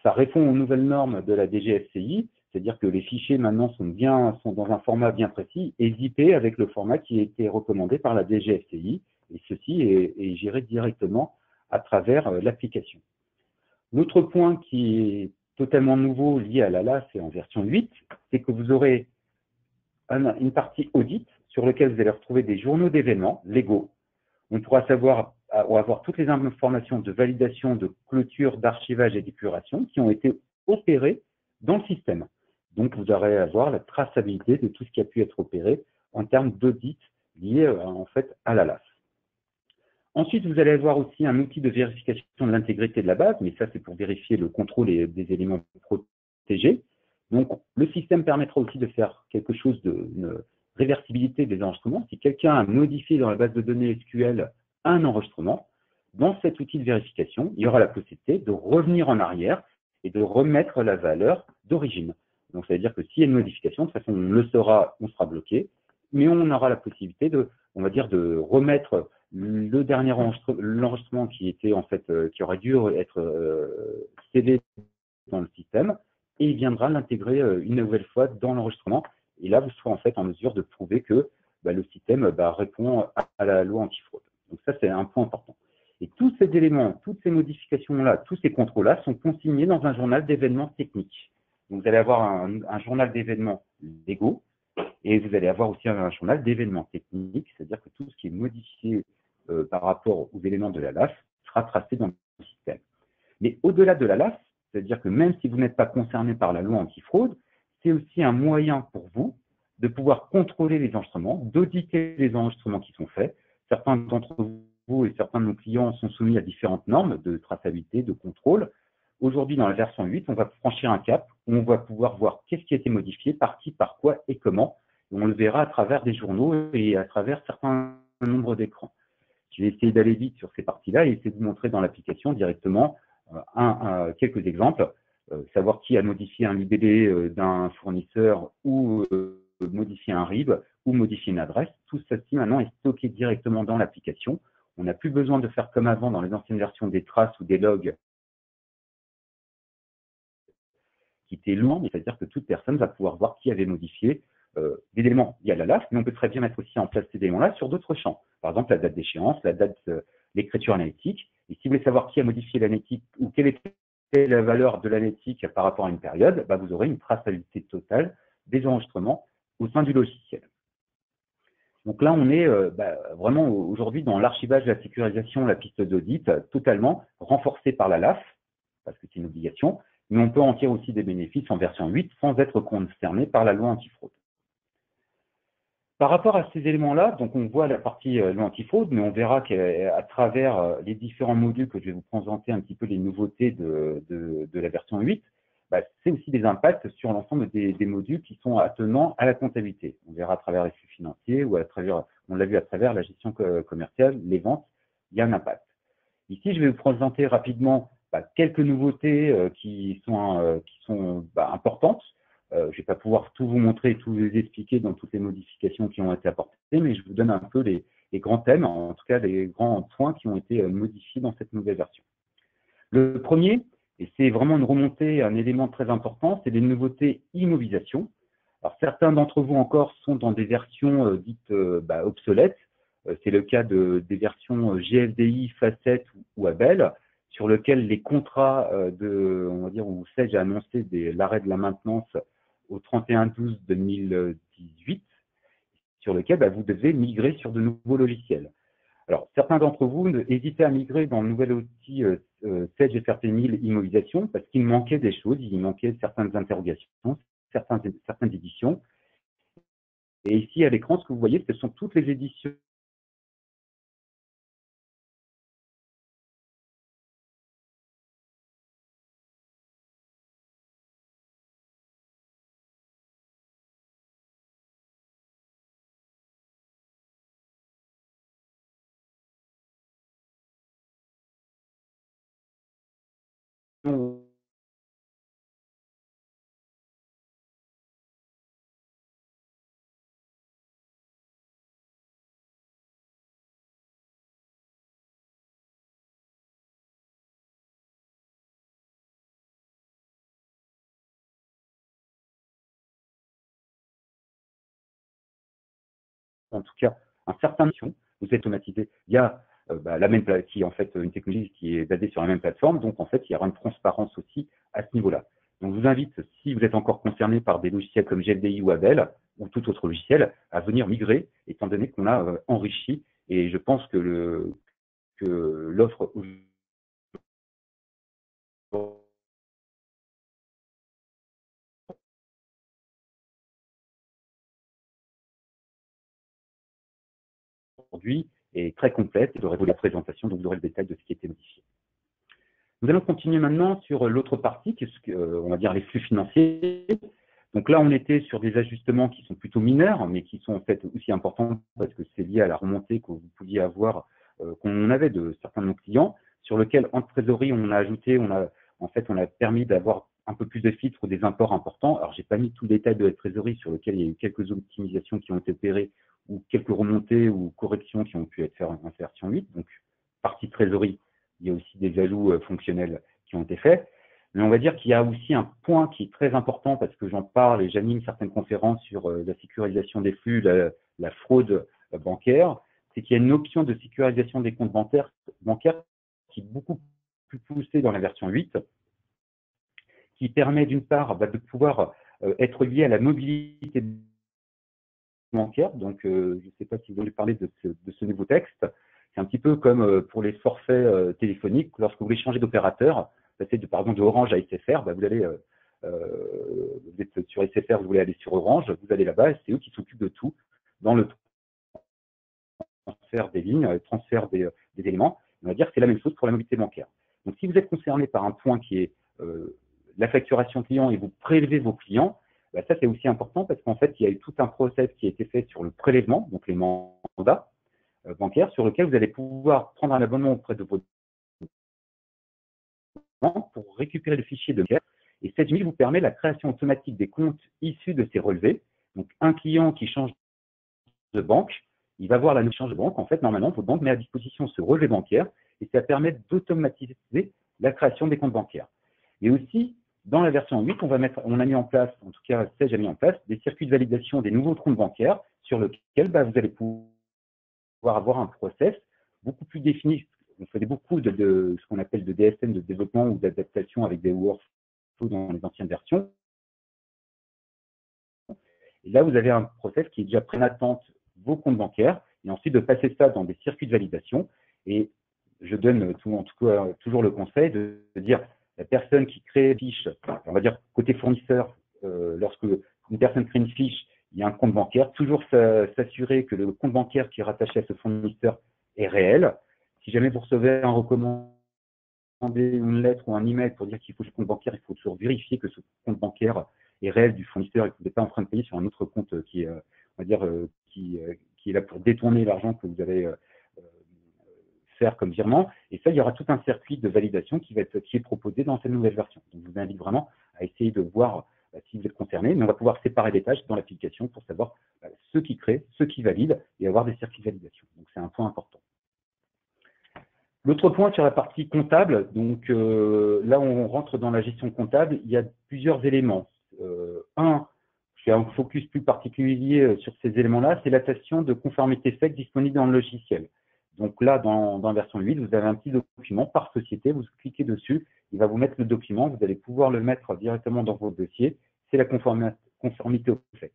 [SPEAKER 2] ça répond aux nouvelles normes de la DGSCI, c'est-à-dire que les fichiers maintenant sont dans un format bien précis et zippés avec le format qui a été recommandé par la DGSCI, et ceci est géré directement à travers l'application. L'autre point qui est totalement nouveau lié à la LAS et en version 8, c'est que vous aurez une partie audit sur laquelle vous allez retrouver des journaux d'événements légaux. On pourra savoir ou avoir toutes les informations de validation, de clôture, d'archivage et d'épuration qui ont été opérées dans le système. Donc, vous aurez à avoir la traçabilité de tout ce qui a pu être opéré en termes d'audit lié en fait à la LAS. Ensuite, vous allez avoir aussi un outil de vérification de l'intégrité de la base, mais ça, c'est pour vérifier le contrôle des éléments protégés. Donc, le système permettra aussi de faire quelque chose de réversibilité des enregistrements. Si quelqu'un a modifié dans la base de données SQL un enregistrement, dans cet outil de vérification, il y aura la possibilité de revenir en arrière et de remettre la valeur d'origine. Donc, ça veut dire que s'il y a une modification, de toute façon, on le saura, on sera bloqué, mais on aura la possibilité de, on va dire, de remettre le dernier l'enregistrement qui était en fait, qui aurait dû être scellé dans le système, et il viendra l'intégrer une nouvelle fois dans l'enregistrement. Et là, vous serez en fait en mesure de prouver que le système répond à la loi antifraude. Donc ça, c'est un point important. Et tous ces éléments, toutes ces modifications-là, tous ces contrôles-là sont consignés dans un journal d'événements techniques. Donc vous allez avoir un journal d'événements légaux, et vous allez avoir aussi un journal d'événements techniques, c'est-à-dire que tout ce qui est modifié par rapport aux éléments de la LAS sera tracé dans le système. Mais au-delà de la LAS, c'est-à-dire que même si vous n'êtes pas concerné par la loi antifraude, c'est aussi un moyen pour vous de pouvoir contrôler les enregistrements, d'auditer les enregistrements qui sont faits. Certains d'entre vous et certains de nos clients sont soumis à différentes normes de traçabilité, de contrôle. Aujourd'hui, dans la version 8, on va franchir un cap où on va pouvoir voir qu'est-ce qui a été modifié, par qui, par quoi et comment. Et on le verra à travers des journaux et à travers certains nombres d'écrans. Je vais essayer d'aller vite sur ces parties-là et essayer de vous montrer dans l'application directement quelques exemples. Savoir qui a modifié un libellé d'un fournisseur ou modifié un RIB ou modifié une adresse. Tout ceci maintenant est stocké directement dans l'application. On n'a plus besoin de faire comme avant dans les anciennes versions des traces ou des logs qui étaient lourds, c'est-à-dire que toute personne va pouvoir voir qui avait modifié des éléments via la LAS, mais on peut très bien mettre aussi en place ces éléments-là sur d'autres champs. Par exemple, la date d'échéance, la date l'écriture analytique. Et si vous voulez savoir qui a modifié l'analytique ou quelle était la valeur de l'analytique par rapport à une période, vous aurez une traçabilité totale des enregistrements au sein du logiciel. Donc là, on est vraiment aujourd'hui dans l'archivage, la sécurisation, la piste d'audit, totalement renforcée par la LAF, parce que c'est une obligation, mais on peut en tirer aussi des bénéfices en version 8 sans être concerné par la loi antifraude. Par rapport à ces éléments-là, donc on voit la partie loi antifraude, mais on verra qu'à travers les différents modules que je vais vous présenter un petit peu les nouveautés de la version 8, c'est aussi des impacts sur l'ensemble des modules qui sont attenants à la comptabilité. On verra à travers les flux financiers ou à travers, on l'a vu à travers la gestion commerciale, les ventes, il y a un impact. Ici, je vais vous présenter rapidement quelques nouveautés qui sont importantes. Je ne vais pas pouvoir tout vous montrer et tout vous expliquer dans toutes les modifications qui ont été apportées, mais je vous donne un peu les grands thèmes, en tout cas les grands points qui ont été modifiés dans cette nouvelle version. Le premier, et c'est vraiment une remontée, un élément très important, c'est les nouveautés immobilisation. Alors certains d'entre vous encore sont dans des versions dites obsolètes. C'est le cas des versions GFDI, Facet ou Abel, sur lesquelles les contrats on va dire, où Sage a annoncé l'arrêt de la maintenance au 31/12/2018, sur lequel vous devez migrer sur de nouveaux logiciels. Alors, certains d'entre vous hésitaient à migrer dans le nouvel outil Sage FRP 1000 Immobilisation parce qu'il manquait des choses, il manquait certaines interrogations, certaines éditions. Et ici, à l'écran, ce que vous voyez, ce sont toutes les éditions en tout cas, un certain mission, vous êtes automatisé. Il y a qui est en fait une technologie qui est basée sur la même plateforme. Donc, en fait, il y aura une transparence aussi à ce niveau-là. Donc, je vous invite, si vous êtes encore concerné par des logiciels comme GFDI ou Abel ou tout autre logiciel, à venir migrer, étant donné qu'on a enrichi. Et je pense que l'offre aujourd'hui est très complète et j'aurai la présentation, donc vous aurez le détail de ce qui a été modifié. Nous allons continuer maintenant sur l'autre partie, qui est on va dire les flux financiers. Donc là, on était sur des ajustements qui sont plutôt mineurs, mais qui sont en fait aussi importants parce que c'est lié à la remontée que vous pouviez avoir, qu'on avait de certains de nos clients, sur lequel en trésorerie, on a ajouté, on a permis d'avoir un peu plus de filtres ou des imports importants. Alors, j'ai pas mis tout le détail de la trésorerie sur lequel il y a eu quelques optimisations qui ont été opérées ou quelques remontées ou corrections qui ont pu être faites en version 8. Donc, partie trésorerie, il y a aussi des ajouts fonctionnels qui ont été faits. Mais on va dire qu'il y a aussi un point qui est très important parce que j'en parle et j'anime certaines conférences sur la sécurisation des flux, la fraude bancaire, c'est qu'il y a une option de sécurisation des comptes bancaires qui est beaucoup plus poussée dans la version 8, qui permet d'une part de pouvoir être lié à la mobilité bancaire. Donc, je ne sais pas si vous voulez parler de ce nouveau texte. C'est un petit peu comme pour les forfaits téléphoniques. Lorsque vous voulez changer d'opérateur, passer par exemple de Orange à SFR, vous êtes sur SFR, vous voulez aller sur Orange, vous allez là-bas, c'est eux qui s'occupent de tout dans le transfert des lignes, transfert des éléments. On va dire que c'est la même chose pour la mobilité bancaire. Donc, si vous êtes concerné par un point qui est la facturation client et vous prélevez vos clients, ça c'est aussi important parce qu'en fait, il y a eu tout un process qui a été fait sur le prélèvement, donc les mandats bancaires, sur lequel vous allez pouvoir prendre un abonnement auprès de votre banque pour récupérer le fichier de bancaire. Et 7000 vous permet la création automatique des comptes issus de ces relevés. Donc, un client qui change de banque, il va voir la notion de banque. En fait, normalement, votre banque met à disposition ce relevé bancaire et ça permet d'automatiser la création des comptes bancaires. Et aussi, dans la version 8, on a mis en place, en tout cas, Sage a mis en place des circuits de validation des nouveaux comptes bancaires sur lesquels vous allez pouvoir avoir un process beaucoup plus défini. On faisait beaucoup de ce qu'on appelle de DSM, de développement ou d'adaptation avec des workflows dans les anciennes versions. Et là, vous avez un process qui est déjà prêt en attente vos comptes bancaires et ensuite de passer ça dans des circuits de validation. Et je donne en tout cas toujours le conseil de dire la personne qui crée une fiche, on va dire côté fournisseur, lorsque une personne crée une fiche, il y a un compte bancaire, toujours s'assurer que le compte bancaire qui est rattaché à ce fournisseur est réel. Si jamais vous recevez un recommandé, une lettre ou un email pour dire qu'il faut ce compte bancaire, il faut toujours vérifier que ce compte bancaire est réel du fournisseur et que vous n'êtes pas en train de payer sur un autre compte qui est, on va dire, qui est là pour détourner l'argent que vous allez faire comme virement. Et ça, il y aura tout un circuit de validation qui est proposé dans cette nouvelle version. Donc, je vous invite vraiment à essayer de voir si vous êtes concerné, mais on va pouvoir séparer les tâches dans l'application pour savoir ceux qui créent, ceux qui valident et avoir des circuits de validation. Donc, c'est un point important. L'autre point sur la partie comptable, donc là on rentre dans la gestion comptable, il y a plusieurs éléments. Je fais un focus plus particulier sur ces éléments-là, c'est l'attestation de conformité FEC disponible dans le logiciel. Donc là, dans la version 8, vous avez un petit document par société, vous cliquez dessus, il va vous mettre le document, vous allez pouvoir le mettre directement dans votre dossier, c'est la conformité au FEC.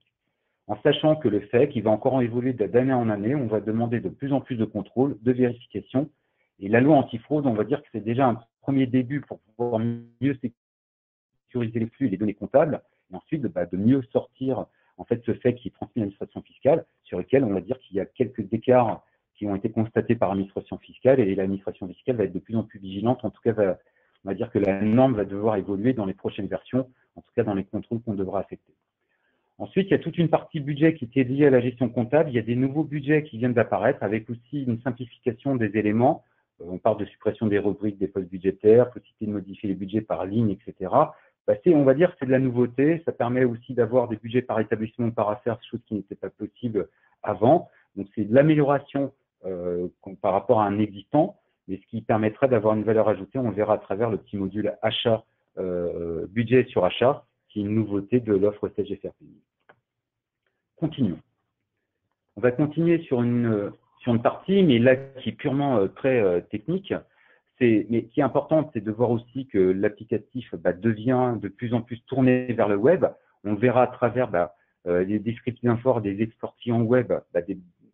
[SPEAKER 2] En sachant que le FEC, il va encore évoluer d'année en année, on va demander de plus en plus de contrôles, de vérifications. Et la loi antifraude, on va dire que c'est déjà un premier début pour pouvoir mieux sécuriser les flux et les données comptables, et ensuite de mieux sortir en fait ce fait qui est transmis à l'administration fiscale, sur lequel on va dire qu'il y a quelques écarts qui ont été constatés par l'administration fiscale, et l'administration fiscale va être de plus en plus vigilante. En tout cas, on va dire que la norme va devoir évoluer dans les prochaines versions, en tout cas dans les contrôles qu'on devra affecter. Ensuite, il y a toute une partie budget qui était liée à la gestion comptable. Il y a des nouveaux budgets qui viennent d'apparaître avec aussi une simplification des éléments. On parle de suppression des rubriques des postes budgétaires, possibilité de modifier les budgets par ligne, etc. On va dire que c'est de la nouveauté. Ça permet aussi d'avoir des budgets par établissement ou par affaires, chose qui n'était pas possible avant. Donc, c'est de l'amélioration par rapport à un existant, mais ce qui permettra d'avoir une valeur ajoutée. On le verra à travers le petit module achat, budget sur achat, qui est une nouveauté de l'offre Sage FRPI. Continuons. On va continuer sur sur une partie, mais là qui est purement très technique. Mais qui est importante, c'est de voir aussi que l'applicatif devient de plus en plus tourné vers le web. On verra à travers des scripts d'infort, des exports clients web,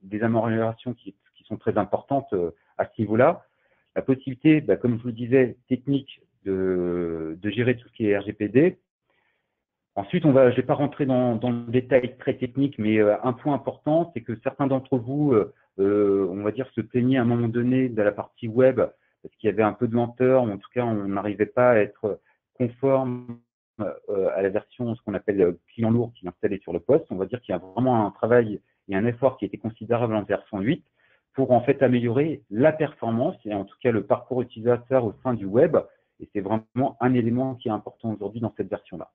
[SPEAKER 2] des améliorations qui sont très importantes à ce niveau-là. La possibilité, comme je vous le disais, technique de gérer tout ce qui est RGPD. Ensuite, je ne vais pas rentrer dans le détail très technique, mais un point important, c'est que certains d'entre vous, on va dire, se plaignaient à un moment donné de la partie web parce qu'il y avait un peu de lenteur, ou en tout cas, on n'arrivait pas à être conforme à la version, ce qu'on appelle client lourd qui est installé sur le poste. On va dire qu'il y a vraiment un travail et un effort qui a été considérable en version 8 pour en fait améliorer la performance et en tout cas le parcours utilisateur au sein du web. Et c'est vraiment un élément qui est important aujourd'hui dans cette version-là.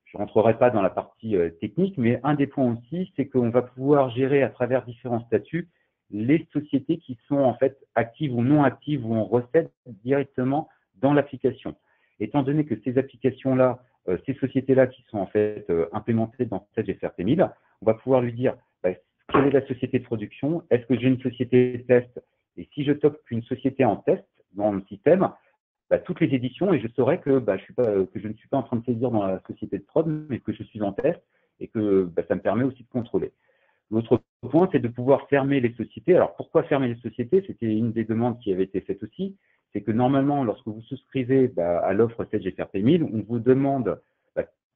[SPEAKER 2] Je ne rentrerai pas dans la partie technique, mais un des points aussi, c'est qu'on va pouvoir gérer à travers différents statuts les sociétés qui sont en fait actives ou non actives ou en recette directement dans l'application. Étant donné que ces applications-là, ces sociétés-là qui sont en fait implémentées dans Sage FRP 1000, on va pouvoir lui dire quelle est la société de production, est-ce que j'ai une société de test, et si je tope une société en test dans le système, toutes les éditions et je saurai que, que je ne suis pas en train de saisir dans la société de prod, mais que je suis en test et que ça me permet aussi de contrôler. L'autre point, c'est de pouvoir fermer les sociétés. Alors, pourquoi fermer les sociétés? C'était une des demandes qui avait été faite aussi. C'est que normalement, lorsque vous souscrivez à l'offre Sage FRP 1000, on vous demande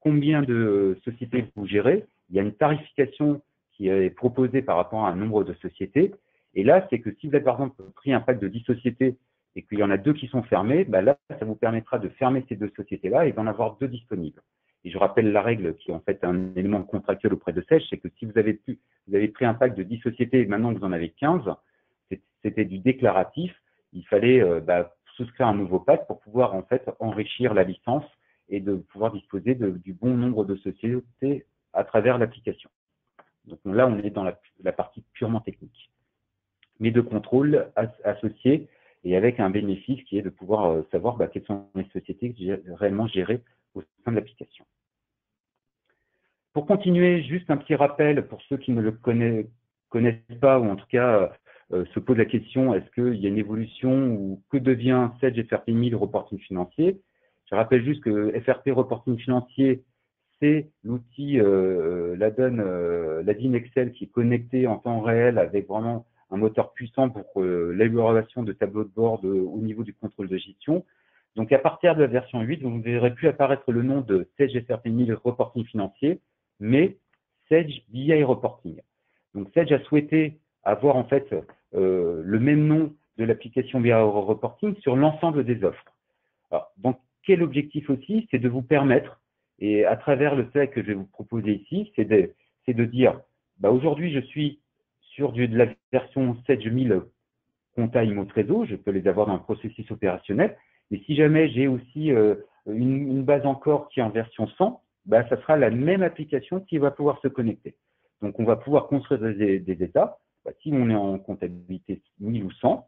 [SPEAKER 2] combien de sociétés vous gérez. Il y a une tarification qui est proposée par rapport à un nombre de sociétés. Et là, c'est que si vous avez par exemple pris un pack de 10 sociétés et qu'il y en a 2 qui sont fermées, là, ça vous permettra de fermer ces 2 sociétés-là et d'en avoir 2 disponibles. Et je rappelle la règle qui est en fait un élément contractuel auprès de Sage, c'est que si vous avez pris un pack de 10 sociétés et maintenant vous en avez 15, c'était du déclaratif, il fallait souscrire un nouveau pack pour pouvoir en fait enrichir la licence et de pouvoir disposer du bon nombre de sociétés à travers l'application. Donc là, on est dans la partie purement technique, mais de contrôle associé et avec un bénéfice qui est de pouvoir savoir quelles sont les sociétés réellement gérées au sein de l'application. Pour continuer, juste un petit rappel pour ceux qui ne le connaissent pas ou en tout cas se posent la question, est-ce qu'il y a une évolution ou que devient Sage FRP 1000 reporting financier? Je rappelle juste que FRP reporting financier, c'est l'outil l'ADIN Excel qui est connecté en temps réel avec vraiment un moteur puissant pour l'élaboration de tableaux de bord au niveau du contrôle de gestion. Donc, à partir de la version 8, vous ne verrez plus apparaître le nom de Sage FRP 1000 reporting financier, mais Sage BI Reporting. Donc, Sage a souhaité avoir en fait le même nom de l'application BI Reporting sur l'ensemble des offres. Alors, donc, quel objectif aussi? C'est de vous permettre, et à travers le fait que je vais vous proposer ici, c'est de dire, aujourd'hui, je suis sur de la version Sage 1000 compta IMO Trésor, je peux les avoir dans le processus opérationnel, mais si jamais j'ai aussi une base encore qui est en version 100, ça sera la même application qui va pouvoir se connecter. Donc, on va pouvoir construire des états. Si on est en comptabilité 1000 ou 100,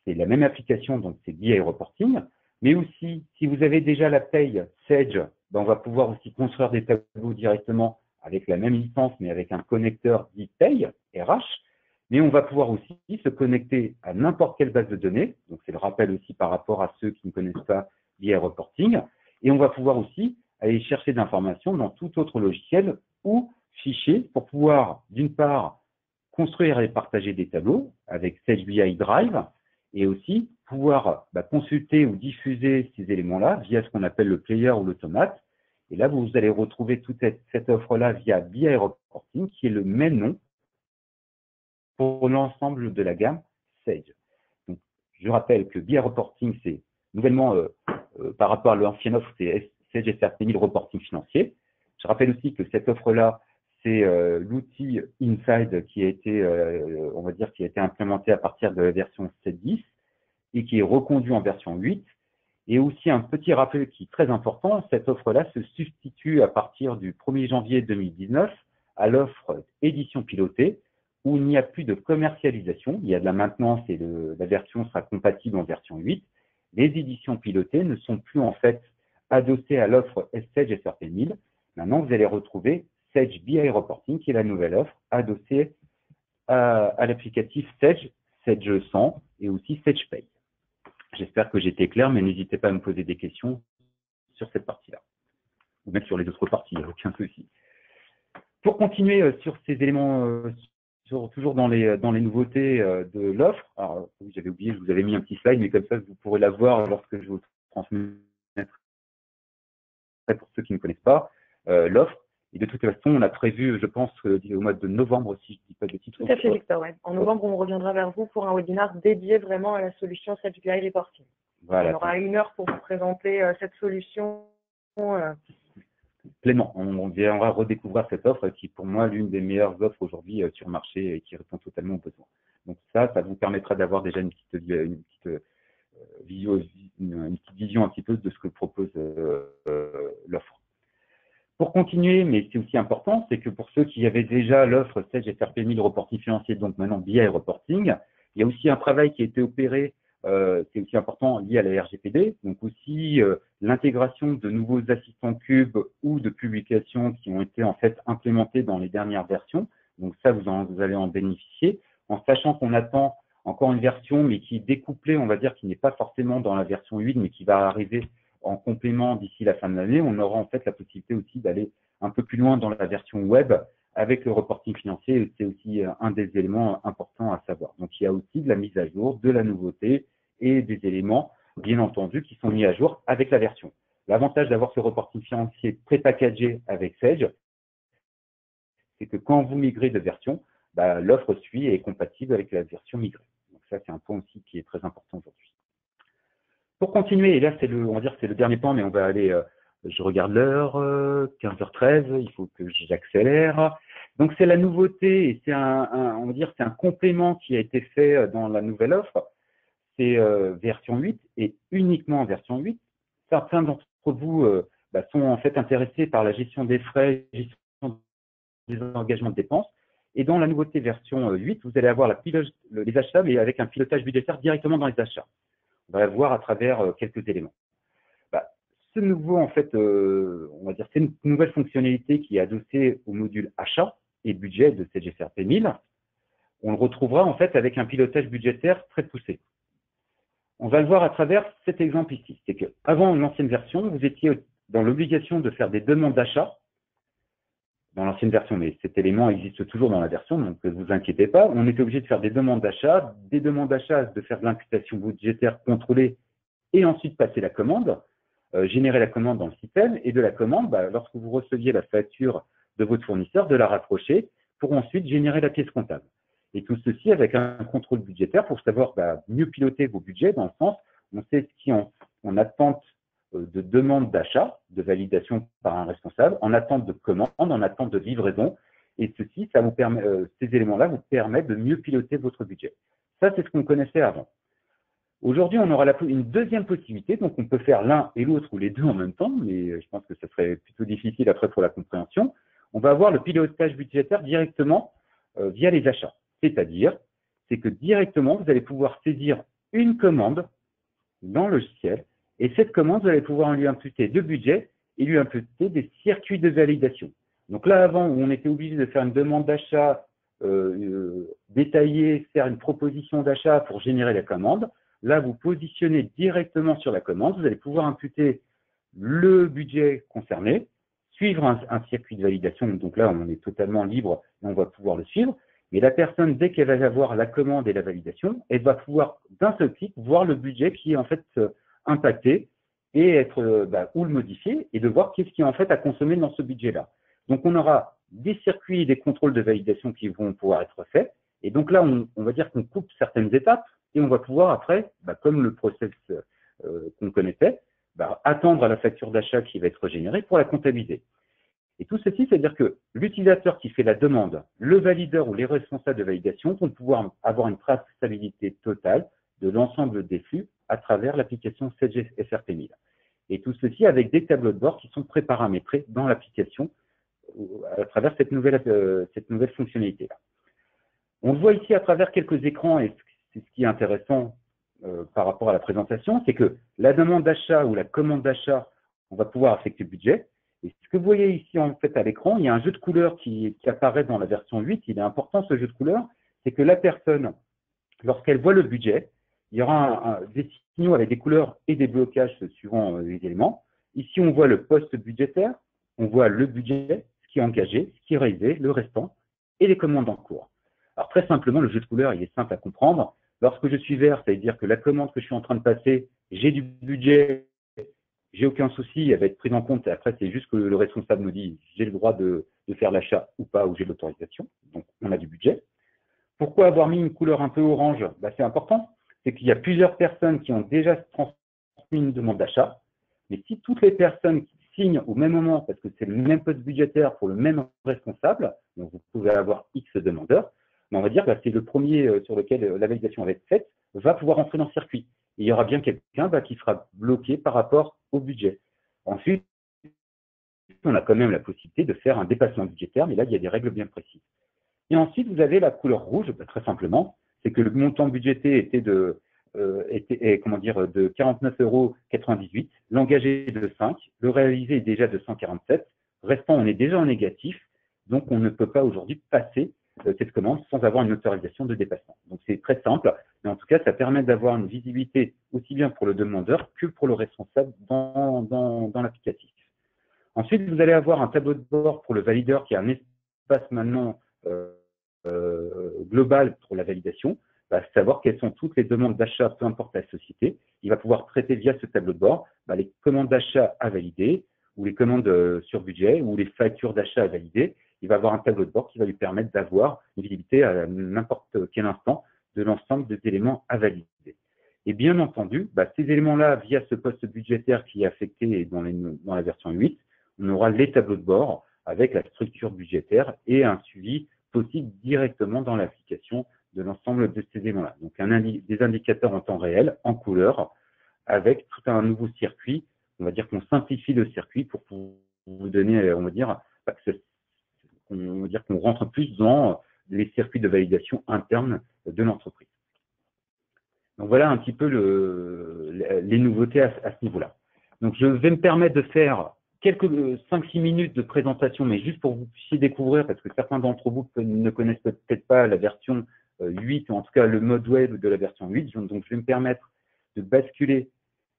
[SPEAKER 2] c'est la même application, donc c'est BI Reporting. Mais aussi, si vous avez déjà la paye Sage, on va pouvoir aussi construire des tableaux directement avec la même licence, mais avec un connecteur dit paye, RH. Mais on va pouvoir aussi se connecter à n'importe quelle base de données. Donc, c'est le rappel aussi par rapport à ceux qui ne connaissent pas BI Reporting. Et on va pouvoir aussi aller chercher d'informations dans tout autre logiciel ou fichier pour pouvoir, d'une part, construire et partager des tableaux avec Sage BI Drive et aussi pouvoir consulter ou diffuser ces éléments-là via ce qu'on appelle le player ou l'automate. Et là, vous allez retrouver toute cette offre-là via BI Reporting qui est le même nom pour l'ensemble de la gamme Sage. Donc, je rappelle que BI Reporting, c'est nouvellement, par rapport à l'ancienne offre, c'est Sage FRP 1000 Reporting financier. Je rappelle aussi que cette offre-là, c'est l'outil Inside qui a été, on va dire, qui a été implémenté à partir de la version 7.10 et qui est reconduit en version 8. Et aussi un petit rappel qui est très important, cette offre-là se substitue à partir du 1er janvier 2019 à l'offre édition pilotée, où il n'y a plus de commercialisation, il y a de la maintenance et la version sera compatible en version 8. Les éditions pilotées ne sont plus en fait adossées à l'offre Sage FRP 1000. Maintenant, vous allez retrouver Sage BI Reporting, qui est la nouvelle offre adossée à l'applicatif Sage, Sage 100 et aussi Sage Pay. J'espère que j'ai été clair, mais n'hésitez pas à me poser des questions sur cette partie-là, ou même sur les autres parties, aucun souci. Pour continuer sur ces éléments, toujours dans les nouveautés de l'offre, alors oui, j'avais oublié, je vous avais mis un petit slide, mais comme ça, vous pourrez la voir lorsque je vous transmettrai pour ceux qui ne connaissent pas l'offre. Et de toute façon, on a prévu, je pense, au mois de novembre, si je ne dis pas de bêtises.
[SPEAKER 1] Tout à fait, Victor. Ouais. En novembre, on reviendra vers vous pour un webinaire dédié vraiment à la solution Sage BI Reporting. Voilà, on aura 1 heure pour vous présenter cette solution.
[SPEAKER 2] Pleinement. On viendra redécouvrir cette offre qui est pour moi l'une des meilleures offres aujourd'hui sur le marché et qui répond totalement aux besoins. Donc ça vous permettra d'avoir déjà une petite vision un petit peu de ce que propose l'offre. Pour continuer, mais c'est aussi important, c'est que pour ceux qui avaient déjà l'offre Sage SRP 1000 reporting financier, donc maintenant BI reporting, il y a aussi un travail qui a été opéré, c'est aussi important, lié à la RGPD, donc aussi l'intégration de nouveaux assistants cubes ou de publications qui ont été en fait implémentés dans les dernières versions. Donc ça, vous allez en bénéficier, en sachant qu'on attend encore une version, mais qui est découplée, on va dire, qui n'est pas forcément dans la version 8, mais qui va arriver en complément d'ici la fin de l'année. On aura en fait la possibilité aussi d'aller un peu plus loin dans la version web avec le reporting financier. C'est aussi un des éléments importants à savoir. Donc, il y a aussi de la mise à jour, de la nouveauté et des éléments, bien entendu, qui sont mis à jour avec la version. L'avantage d'avoir ce reporting financier pré-packagé avec Sage, c'est que quand vous migrez de version, l'offre suit et est compatible avec la version migrée. Donc ça, c'est un point aussi qui est très important aujourd'hui. Pour continuer, et là, on va dire que c'est le dernier point, mais on va aller, je regarde l'heure, 15h13, il faut que j'accélère. Donc, c'est la nouveauté et c'est on va dire, c'est un complément qui a été fait dans la nouvelle offre. C'est version 8 et uniquement en version 8. Certains d'entre vous sont en fait intéressés par la gestion des frais, gestion des engagements de dépenses. Et dans la nouveauté version 8, vous allez avoir les achats, mais avec un pilotage budgétaire directement dans les achats. On va voir à travers quelques éléments. Ce nouveau, en fait, on va dire, c'est une nouvelle fonctionnalité qui est adossée au module achat et budget de Sage SRP 1000. On le retrouvera en fait avec un pilotage budgétaire très poussé. On va le voir à travers cet exemple ici. C'est qu'avant l'ancienne version, vous étiez dans l'obligation de faire des demandes d'achat dans l'ancienne version, mais cet élément existe toujours dans la version, donc ne vous inquiétez pas. On était obligé de faire des demandes d'achat, de faire de l'imputation budgétaire contrôlée et ensuite passer la commande, générer la commande dans le système, et de la commande, lorsque vous receviez la facture de votre fournisseur, de la rapprocher pour ensuite générer la pièce comptable. Et tout ceci avec un contrôle budgétaire pour savoir mieux piloter vos budgets, dans le sens, on sait ce qui est en attente de demande d'achat, de validation par un responsable, en attente de commande, en attente de livraison. Et ceci, ça vous permet, ces éléments-là vous permettent de mieux piloter votre budget. Ça, c'est ce qu'on connaissait avant. Aujourd'hui, on aura une deuxième possibilité, donc on peut faire l'un et l'autre ou les deux en même temps, mais je pense que ça serait plutôt difficile après pour la compréhension. On va avoir le pilotage budgétaire directement via les achats. C'est-à-dire, c'est que directement, vous allez pouvoir saisir une commande dans le logiciel, et cette commande, vous allez pouvoir lui imputer de budget et lui imputer des circuits de validation. Donc là, avant, où on était obligé de faire une demande d'achat détaillée, faire une proposition d'achat pour générer la commande, là, vous positionnez directement sur la commande, vous allez pouvoir imputer le budget concerné, suivre un circuit de validation. Donc là, on est totalement libre et on va pouvoir le suivre. Mais la personne, dès qu'elle va avoir la commande et la validation, elle va pouvoir d'un seul clic voir le budget qui est en fait impacté et être ou le modifier et de voir qu'est-ce qui est en fait à consommer dans ce budget-là. Donc on aura des circuits et des contrôles de validation qui vont pouvoir être faits. Et donc là, on va dire qu'on coupe certaines étapes et on va pouvoir après, comme le process qu'on connaissait, attendre à la facture d'achat qui va être générée pour la comptabiliser. Et tout ceci, c'est-à-dire que l'utilisateur qui fait la demande, le valideur ou les responsables de validation vont pouvoir avoir une traçabilité totale de l'ensemble des flux à travers l'application Sage SRP 1000. Et tout ceci avec des tableaux de bord qui sont préparamétrés dans l'application à travers cette nouvelle fonctionnalité-là. On le voit ici à travers quelques écrans, et c'est ce qui est intéressant par rapport à la présentation, c'est que la demande d'achat ou la commande d'achat, on va pouvoir affecter le budget. Et ce que vous voyez ici en fait à l'écran, il y a un jeu de couleurs qui apparaît dans la version 8. Il est important ce jeu de couleurs, c'est que la personne, lorsqu'elle voit le budget, il y aura des signaux avec des couleurs et des blocages suivant les éléments. Ici, on voit le poste budgétaire, on voit le budget, ce qui est engagé, ce qui est réalisé, le restant, et les commandes en cours. Alors très simplement, le jeu de couleurs, il est simple à comprendre. Lorsque je suis vert, ça veut dire que la commande que je suis en train de passer, j'ai du budget, j'ai aucun souci, elle va être prise en compte. Et après, c'est juste que le responsable nous dit j'ai le droit de faire l'achat ou pas, ou j'ai l'autorisation. Donc, on a du budget. Pourquoi avoir mis une couleur un peu orange? C'est important. C'est qu'il y a plusieurs personnes qui ont déjà transmis une demande d'achat. Mais si toutes les personnes signent au même moment, parce que c'est le même poste budgétaire pour le même responsable, donc vous pouvez avoir X demandeurs, on va dire que c'est le premier sur lequel la validation va être faite, va pouvoir entrer dans le circuit. Et il y aura bien quelqu'un qui sera bloqué par rapport au budget. Ensuite, on a quand même la possibilité de faire un dépassement budgétaire, mais là, il y a des règles bien précises. Et ensuite, vous avez la couleur rouge, très simplement, c'est que le montant budgété était de 49,98 €, l'engagé de 5, le réalisé est déjà de 147, restant, on est déjà en négatif, donc on ne peut pas aujourd'hui passer cette commande sans avoir une autorisation de dépassement. Donc c'est très simple, mais en tout cas, ça permet d'avoir une visibilité aussi bien pour le demandeur que pour le responsable dans l'applicatif. Ensuite, vous allez avoir un tableau de bord pour le valideur qui a un espace maintenant global pour la validation, savoir quelles sont toutes les demandes d'achat, peu importe la société. Il va pouvoir traiter via ce tableau de bord les commandes d'achat à valider, ou les commandes sur budget, ou les factures d'achat à valider. Il va avoir un tableau de bord qui va lui permettre d'avoir une visibilité à n'importe quel instant de l'ensemble des éléments à valider. Et bien entendu, ces éléments-là, via ce poste budgétaire qui est affecté dans la version 8, on aura les tableaux de bord avec la structure budgétaire et un suivi possible directement dans l'application de l'ensemble de ces éléments-là. Donc, des indicateurs en temps réel, en couleur, avec tout un nouveau circuit. On va dire qu'on simplifie le circuit pour vous donner, on va dire qu'on rentre plus dans les circuits de validation internes de l'entreprise. Donc, voilà un petit peu les nouveautés à ce niveau-là. Donc, je vais me permettre de faire quelques 5-6 minutes de présentation, mais juste pour que vous puissiez découvrir, parce que certains d'entre vous ne connaissent peut-être pas la version 8, ou en tout cas le mode web de la version 8. Donc, je vais me permettre de basculer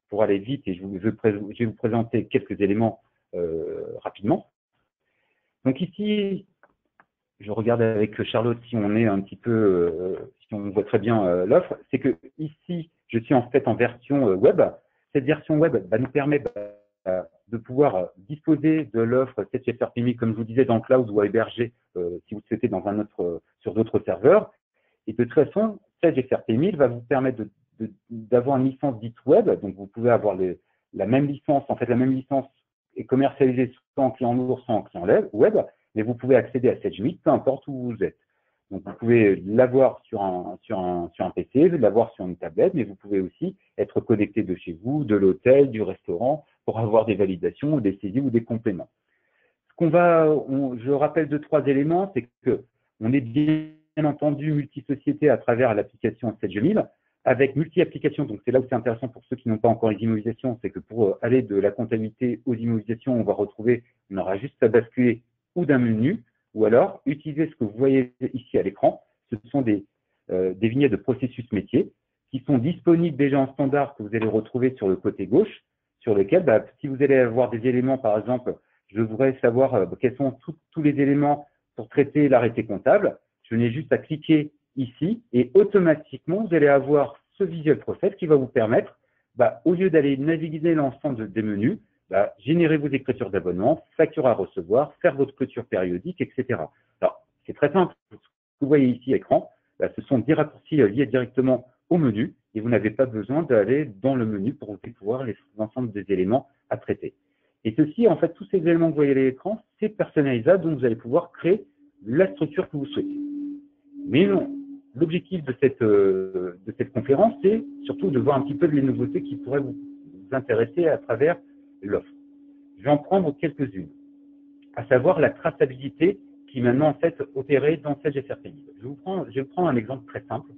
[SPEAKER 2] pour aller vite et je vais vous présenter quelques éléments rapidement. Donc ici, je regarde avec Charlotte si on est un petit peu, si on voit très bien l'offre, c'est que ici, je suis en fait en version web. Cette version web nous permet de pouvoir disposer de l'offre SageGFR PMI, comme je vous disais, dans le cloud ou à héberger si vous le souhaitez sur d'autres serveurs. Et de toute façon, SageGFR PMI va vous permettre d'avoir une licence dite web. Donc, vous pouvez avoir la même licence. En fait, la même licence est commercialisée soit en client lourd, soit en client web, mais vous pouvez accéder à Sage 8, peu importe où vous êtes. Donc, vous pouvez l'avoir sur un PC, l'avoir sur une tablette, mais vous pouvez aussi être connecté de chez vous, de l'hôtel, du restaurant, pour avoir des validations, ou des saisies ou des compléments. Je rappelle 2-3 éléments, c'est que on est bien entendu multi-société à travers l'application Sage 1000, avec multi-applications. Donc, c'est là où c'est intéressant pour ceux qui n'ont pas encore les immobilisations, c'est que pour aller de la comptabilité aux immobilisations, on aura juste à basculer ou d'un menu, ou alors utiliser ce que vous voyez ici à l'écran. Ce sont des vignettes de processus métier qui sont disponibles déjà en standard, que vous allez retrouver sur le côté gauche, sur lequel, si vous allez avoir des éléments, par exemple, je voudrais savoir quels sont tous les éléments pour traiter l'arrêté comptable, je n'ai juste à cliquer ici et automatiquement, vous allez avoir ce Visual Process qui va vous permettre, au lieu d'aller naviguer l'ensemble des menus, générer vos écritures d'abonnement, facture à recevoir, faire votre clôture périodique, etc. Alors, c'est très simple. Ce que vous voyez ici à l'écran, ce sont des raccourcis liés directement au menu et vous n'avez pas besoin d'aller dans le menu pour voir l'ensemble des éléments à traiter. Et ceci, en fait, tous ces éléments que vous voyez à l'écran, c'est personnalisable, donc vous allez pouvoir créer la structure que vous souhaitez. Mais non, l'objectif de cette conférence, c'est surtout de voir un petit peu les nouveautés qui pourraient vous intéresser à travers l'offre. Je vais en prendre quelques-unes, à savoir la traçabilité qui est maintenant en fait opérée dans SageGFR PMI. Je vais prendre un exemple très simple,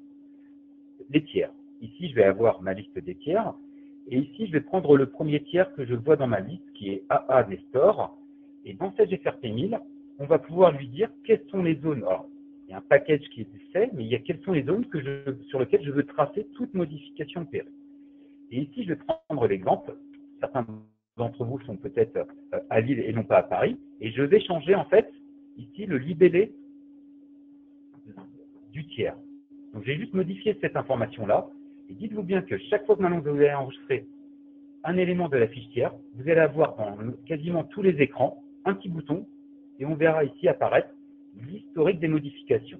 [SPEAKER 2] les tiers. Ici, je vais avoir ma liste des tiers, et ici, je vais prendre le premier tiers que je vois dans ma liste, qui est AA Nestor, et dans SageGFR PMI, on va pouvoir lui dire quelles sont les zones. Alors, il y a un package qui est fait, mais il y a quelles sont les zones sur lesquelles je veux tracer toute modification opérée. Et ici, je vais prendre l'exemple. Certains d'entre vous sont peut-être à Lille et non pas à Paris. Et je vais changer, en fait, ici, le libellé du tiers. Donc, j'ai juste modifié cette information-là. Et dites-vous bien que chaque fois que maintenant vous allez enregistrer un élément de la fiche tiers, vous allez avoir dans quasiment tous les écrans un petit bouton et on verra ici apparaître l'historique des modifications.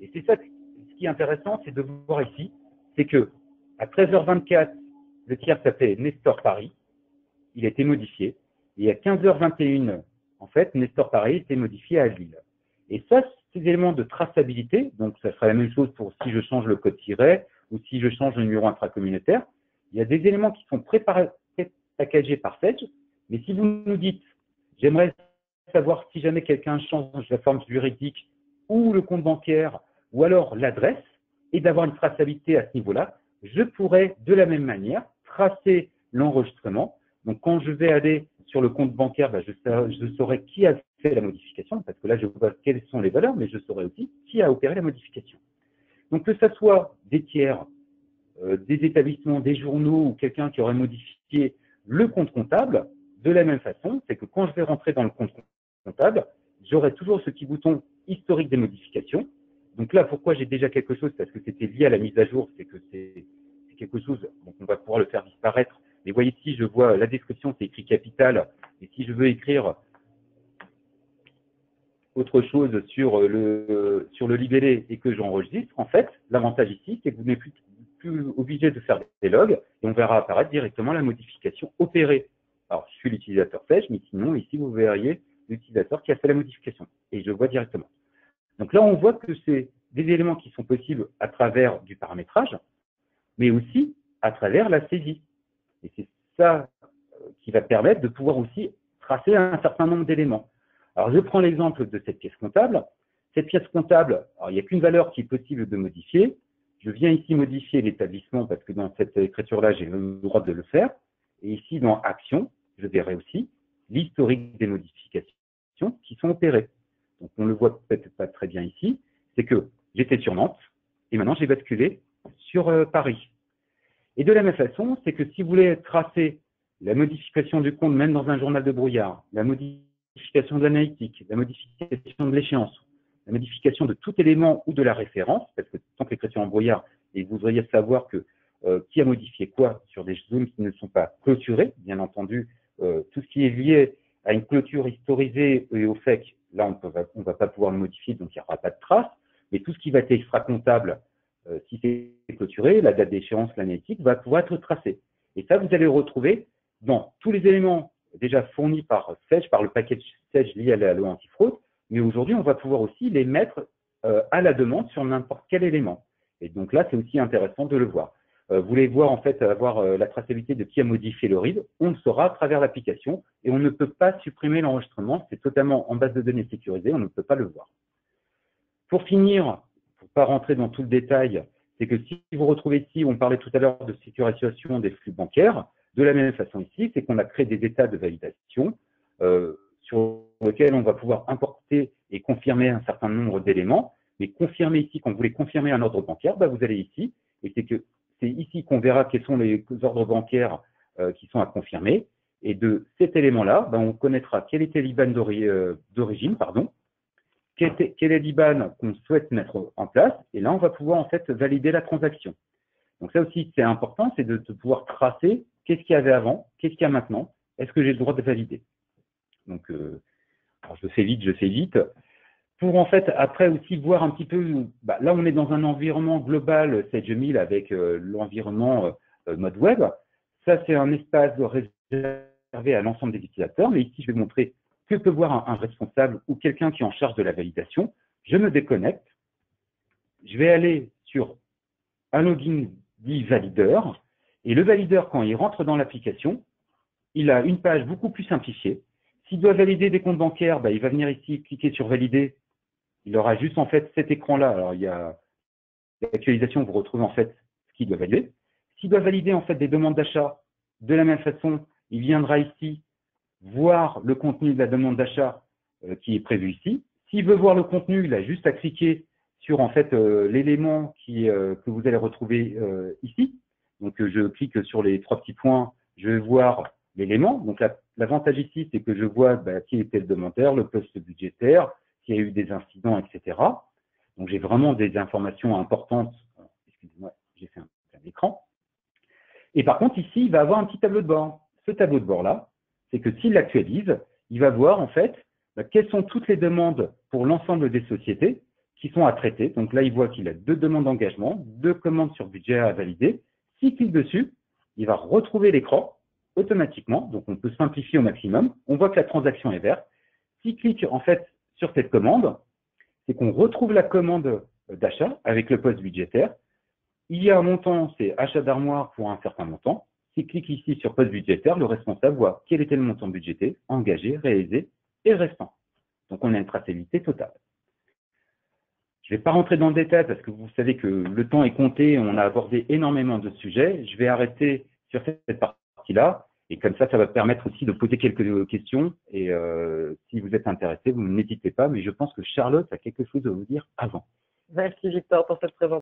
[SPEAKER 2] Et c'est ça, ce qui est intéressant, c'est de voir ici, c'est que à 13h24, le tiers s'appelait Nestor Paris, il a été modifié, et à 15h21, en fait, Nestor Paris était modifié à Lille. Et ça, ces éléments de traçabilité, donc ça sera la même chose pour si je change le code tiret ou si je change le numéro intracommunautaire, il y a des éléments qui sont packagés par Sage, mais si vous nous dites, j'aimerais savoir si jamais quelqu'un change la forme juridique ou le compte bancaire ou alors l'adresse, et d'avoir une traçabilité à ce niveau-là, je pourrais de la même manière tracer l'enregistrement. Donc quand je vais aller sur le compte bancaire, je saurai qui a fait la modification, parce que là je vois quelles sont les valeurs, mais je saurai aussi qui a opéré la modification. Donc que ce soit des tiers, des établissements, des journaux ou quelqu'un qui aurait modifié le compte comptable, de la même façon, c'est que quand je vais rentrer dans le compte comptable, j'aurai toujours ce petit bouton historique des modifications. Donc là, pourquoi j'ai déjà quelque chose? Parce que c'était lié à la mise à jour, c'est que c'est quelque chose, donc on va pouvoir le faire disparaître. Mais voyez ici, je vois la description, c'est écrit capital. Et si je veux écrire autre chose sur le libellé et que j'enregistre, en fait, l'avantage ici, c'est que vous n'êtes plus obligé de faire des logs et on verra apparaître directement la modification opérée. Alors, je suis l'utilisateur Sage, mais sinon, ici, vous verriez l'utilisateur qui a fait la modification et je le vois directement. Donc là, on voit que c'est des éléments qui sont possibles à travers du paramétrage, mais aussi à travers la saisie. Et c'est ça qui va permettre de pouvoir aussi tracer un certain nombre d'éléments. Alors, je prends l'exemple de cette pièce comptable. Cette pièce comptable, alors, il n'y a qu'une valeur qui est possible de modifier. Je viens ici modifier l'établissement parce que dans cette écriture-là, j'ai le droit de le faire. Et ici, dans Action, je verrai aussi l'historique des modifications qui sont opérées. Donc, on ne le voit peut-être pas très bien ici. C'est que j'étais sur Nantes et maintenant, j'ai basculé sur Paris. Et de la même façon, c'est que si vous voulez tracer la modification du compte, même dans un journal de brouillard, la modification de l'analytique, la modification de l'échéance, la modification de tout élément ou de la référence, parce que tant que l'écriture en brouillard, et vous voudriez savoir que qui a modifié quoi sur des zones qui ne sont pas clôturées, bien entendu, tout ce qui est lié à une clôture historisée et au FEC, là on ne va pas pouvoir le modifier, donc il n'y aura pas de trace, mais tout ce qui va être extra-comptable, si c'est clôturé, la date d'échéance, l'analytique, va pouvoir être tracé. Et ça, vous allez le retrouver dans tous les éléments déjà fournis par Sage, par le package Sage lié à la loi antifraude, mais aujourd'hui, on va pouvoir aussi les mettre à la demande sur n'importe quel élément. Et donc là, c'est aussi intéressant de le voir. Vous voulez voir, en fait, avoir la traçabilité de qui a modifié le RIB, on le saura à travers l'application et on ne peut pas supprimer l'enregistrement, c'est totalement en base de données sécurisée, on ne peut pas le voir. Pour finir, pour ne pas rentrer dans tout le détail, c'est que si vous retrouvez ici, on parlait tout à l'heure de sécurisation des flux bancaires, de la même façon ici, c'est qu'on a créé des états de validation sur lesquels on va pouvoir importer et confirmer un certain nombre d'éléments. Mais confirmer ici, quand vous voulez confirmer un ordre bancaire, vous allez ici, et c'est ici qu'on verra quels sont les ordres bancaires qui sont à confirmer. Et de cet élément-là, on connaîtra quel était l'IBAN d'origine, quel est l'IBAN qu'on souhaite mettre en place, et là, on va pouvoir en fait valider la transaction. Donc ça aussi, c'est important, c'est de pouvoir tracer qu'est-ce qu'il y avait avant, qu'est-ce qu'il y a maintenant, est-ce que j'ai le droit de valider. Donc, alors je fais vite. Pour en fait, après aussi voir un petit peu, là on est dans un environnement global Sage 1000 avec l'environnement mode web. Ça, c'est un espace réservé à l'ensemble des utilisateurs, mais ici, je vais montrer que peut voir un responsable ou quelqu'un qui est en charge de la validation. Je me déconnecte, je vais aller sur un login dit valideur, et le valideur, quand il rentre dans l'application, il a une page beaucoup plus simplifiée. S'il doit valider des comptes bancaires, il va venir ici, cliquer sur valider. Il aura juste en fait cet écran-là. Alors, il y a l'actualisation, vous retrouvez en fait ce qu'il doit valider. S'il doit valider en fait des demandes d'achat, de la même façon, il viendra ici voir le contenu de la demande d'achat qui est prévu ici. S'il veut voir le contenu, il a juste à cliquer sur en fait l'élément que vous allez retrouver ici. Donc je clique sur les 3 petits points, je vais voir l'élément. Donc l'avantage ici, c'est que je vois qui était le demandeur, le poste budgétaire, s'il y a eu des incidents, etc. Donc j'ai vraiment des informations importantes. Excusez-moi, j'ai fait un écran. Et par contre, ici, il va avoir un petit tableau de bord. Ce tableau de bord-là, c'est que s'il l'actualise, il va voir en fait quelles sont toutes les demandes pour l'ensemble des sociétés qui sont à traiter. Donc là, il voit qu'il a 2 demandes d'engagement, 2 commandes sur budget à valider. S'il clique dessus, il va retrouver l'écran automatiquement. Donc on peut simplifier au maximum. On voit que la transaction est verte. S'il clique en fait sur cette commande, c'est qu'on retrouve la commande d'achat avec le poste budgétaire. Il y a un montant, c'est achat d'armoire pour un certain montant. S'il clique ici sur poste budgétaire, le responsable voit quel était le montant budgété, engagé, réalisé et restant. Donc on a une traçabilité totale. Je ne vais pas rentrer dans le détail parce que vous savez que le temps est compté, on a abordé énormément de sujets. Je vais arrêter sur cette partie-là et comme ça va permettre aussi de poser quelques questions. Et si vous êtes intéressé, vous n'hésitez pas, mais je pense que Charlotte a quelque chose à vous dire avant.
[SPEAKER 1] Merci Victor pour cette présentation.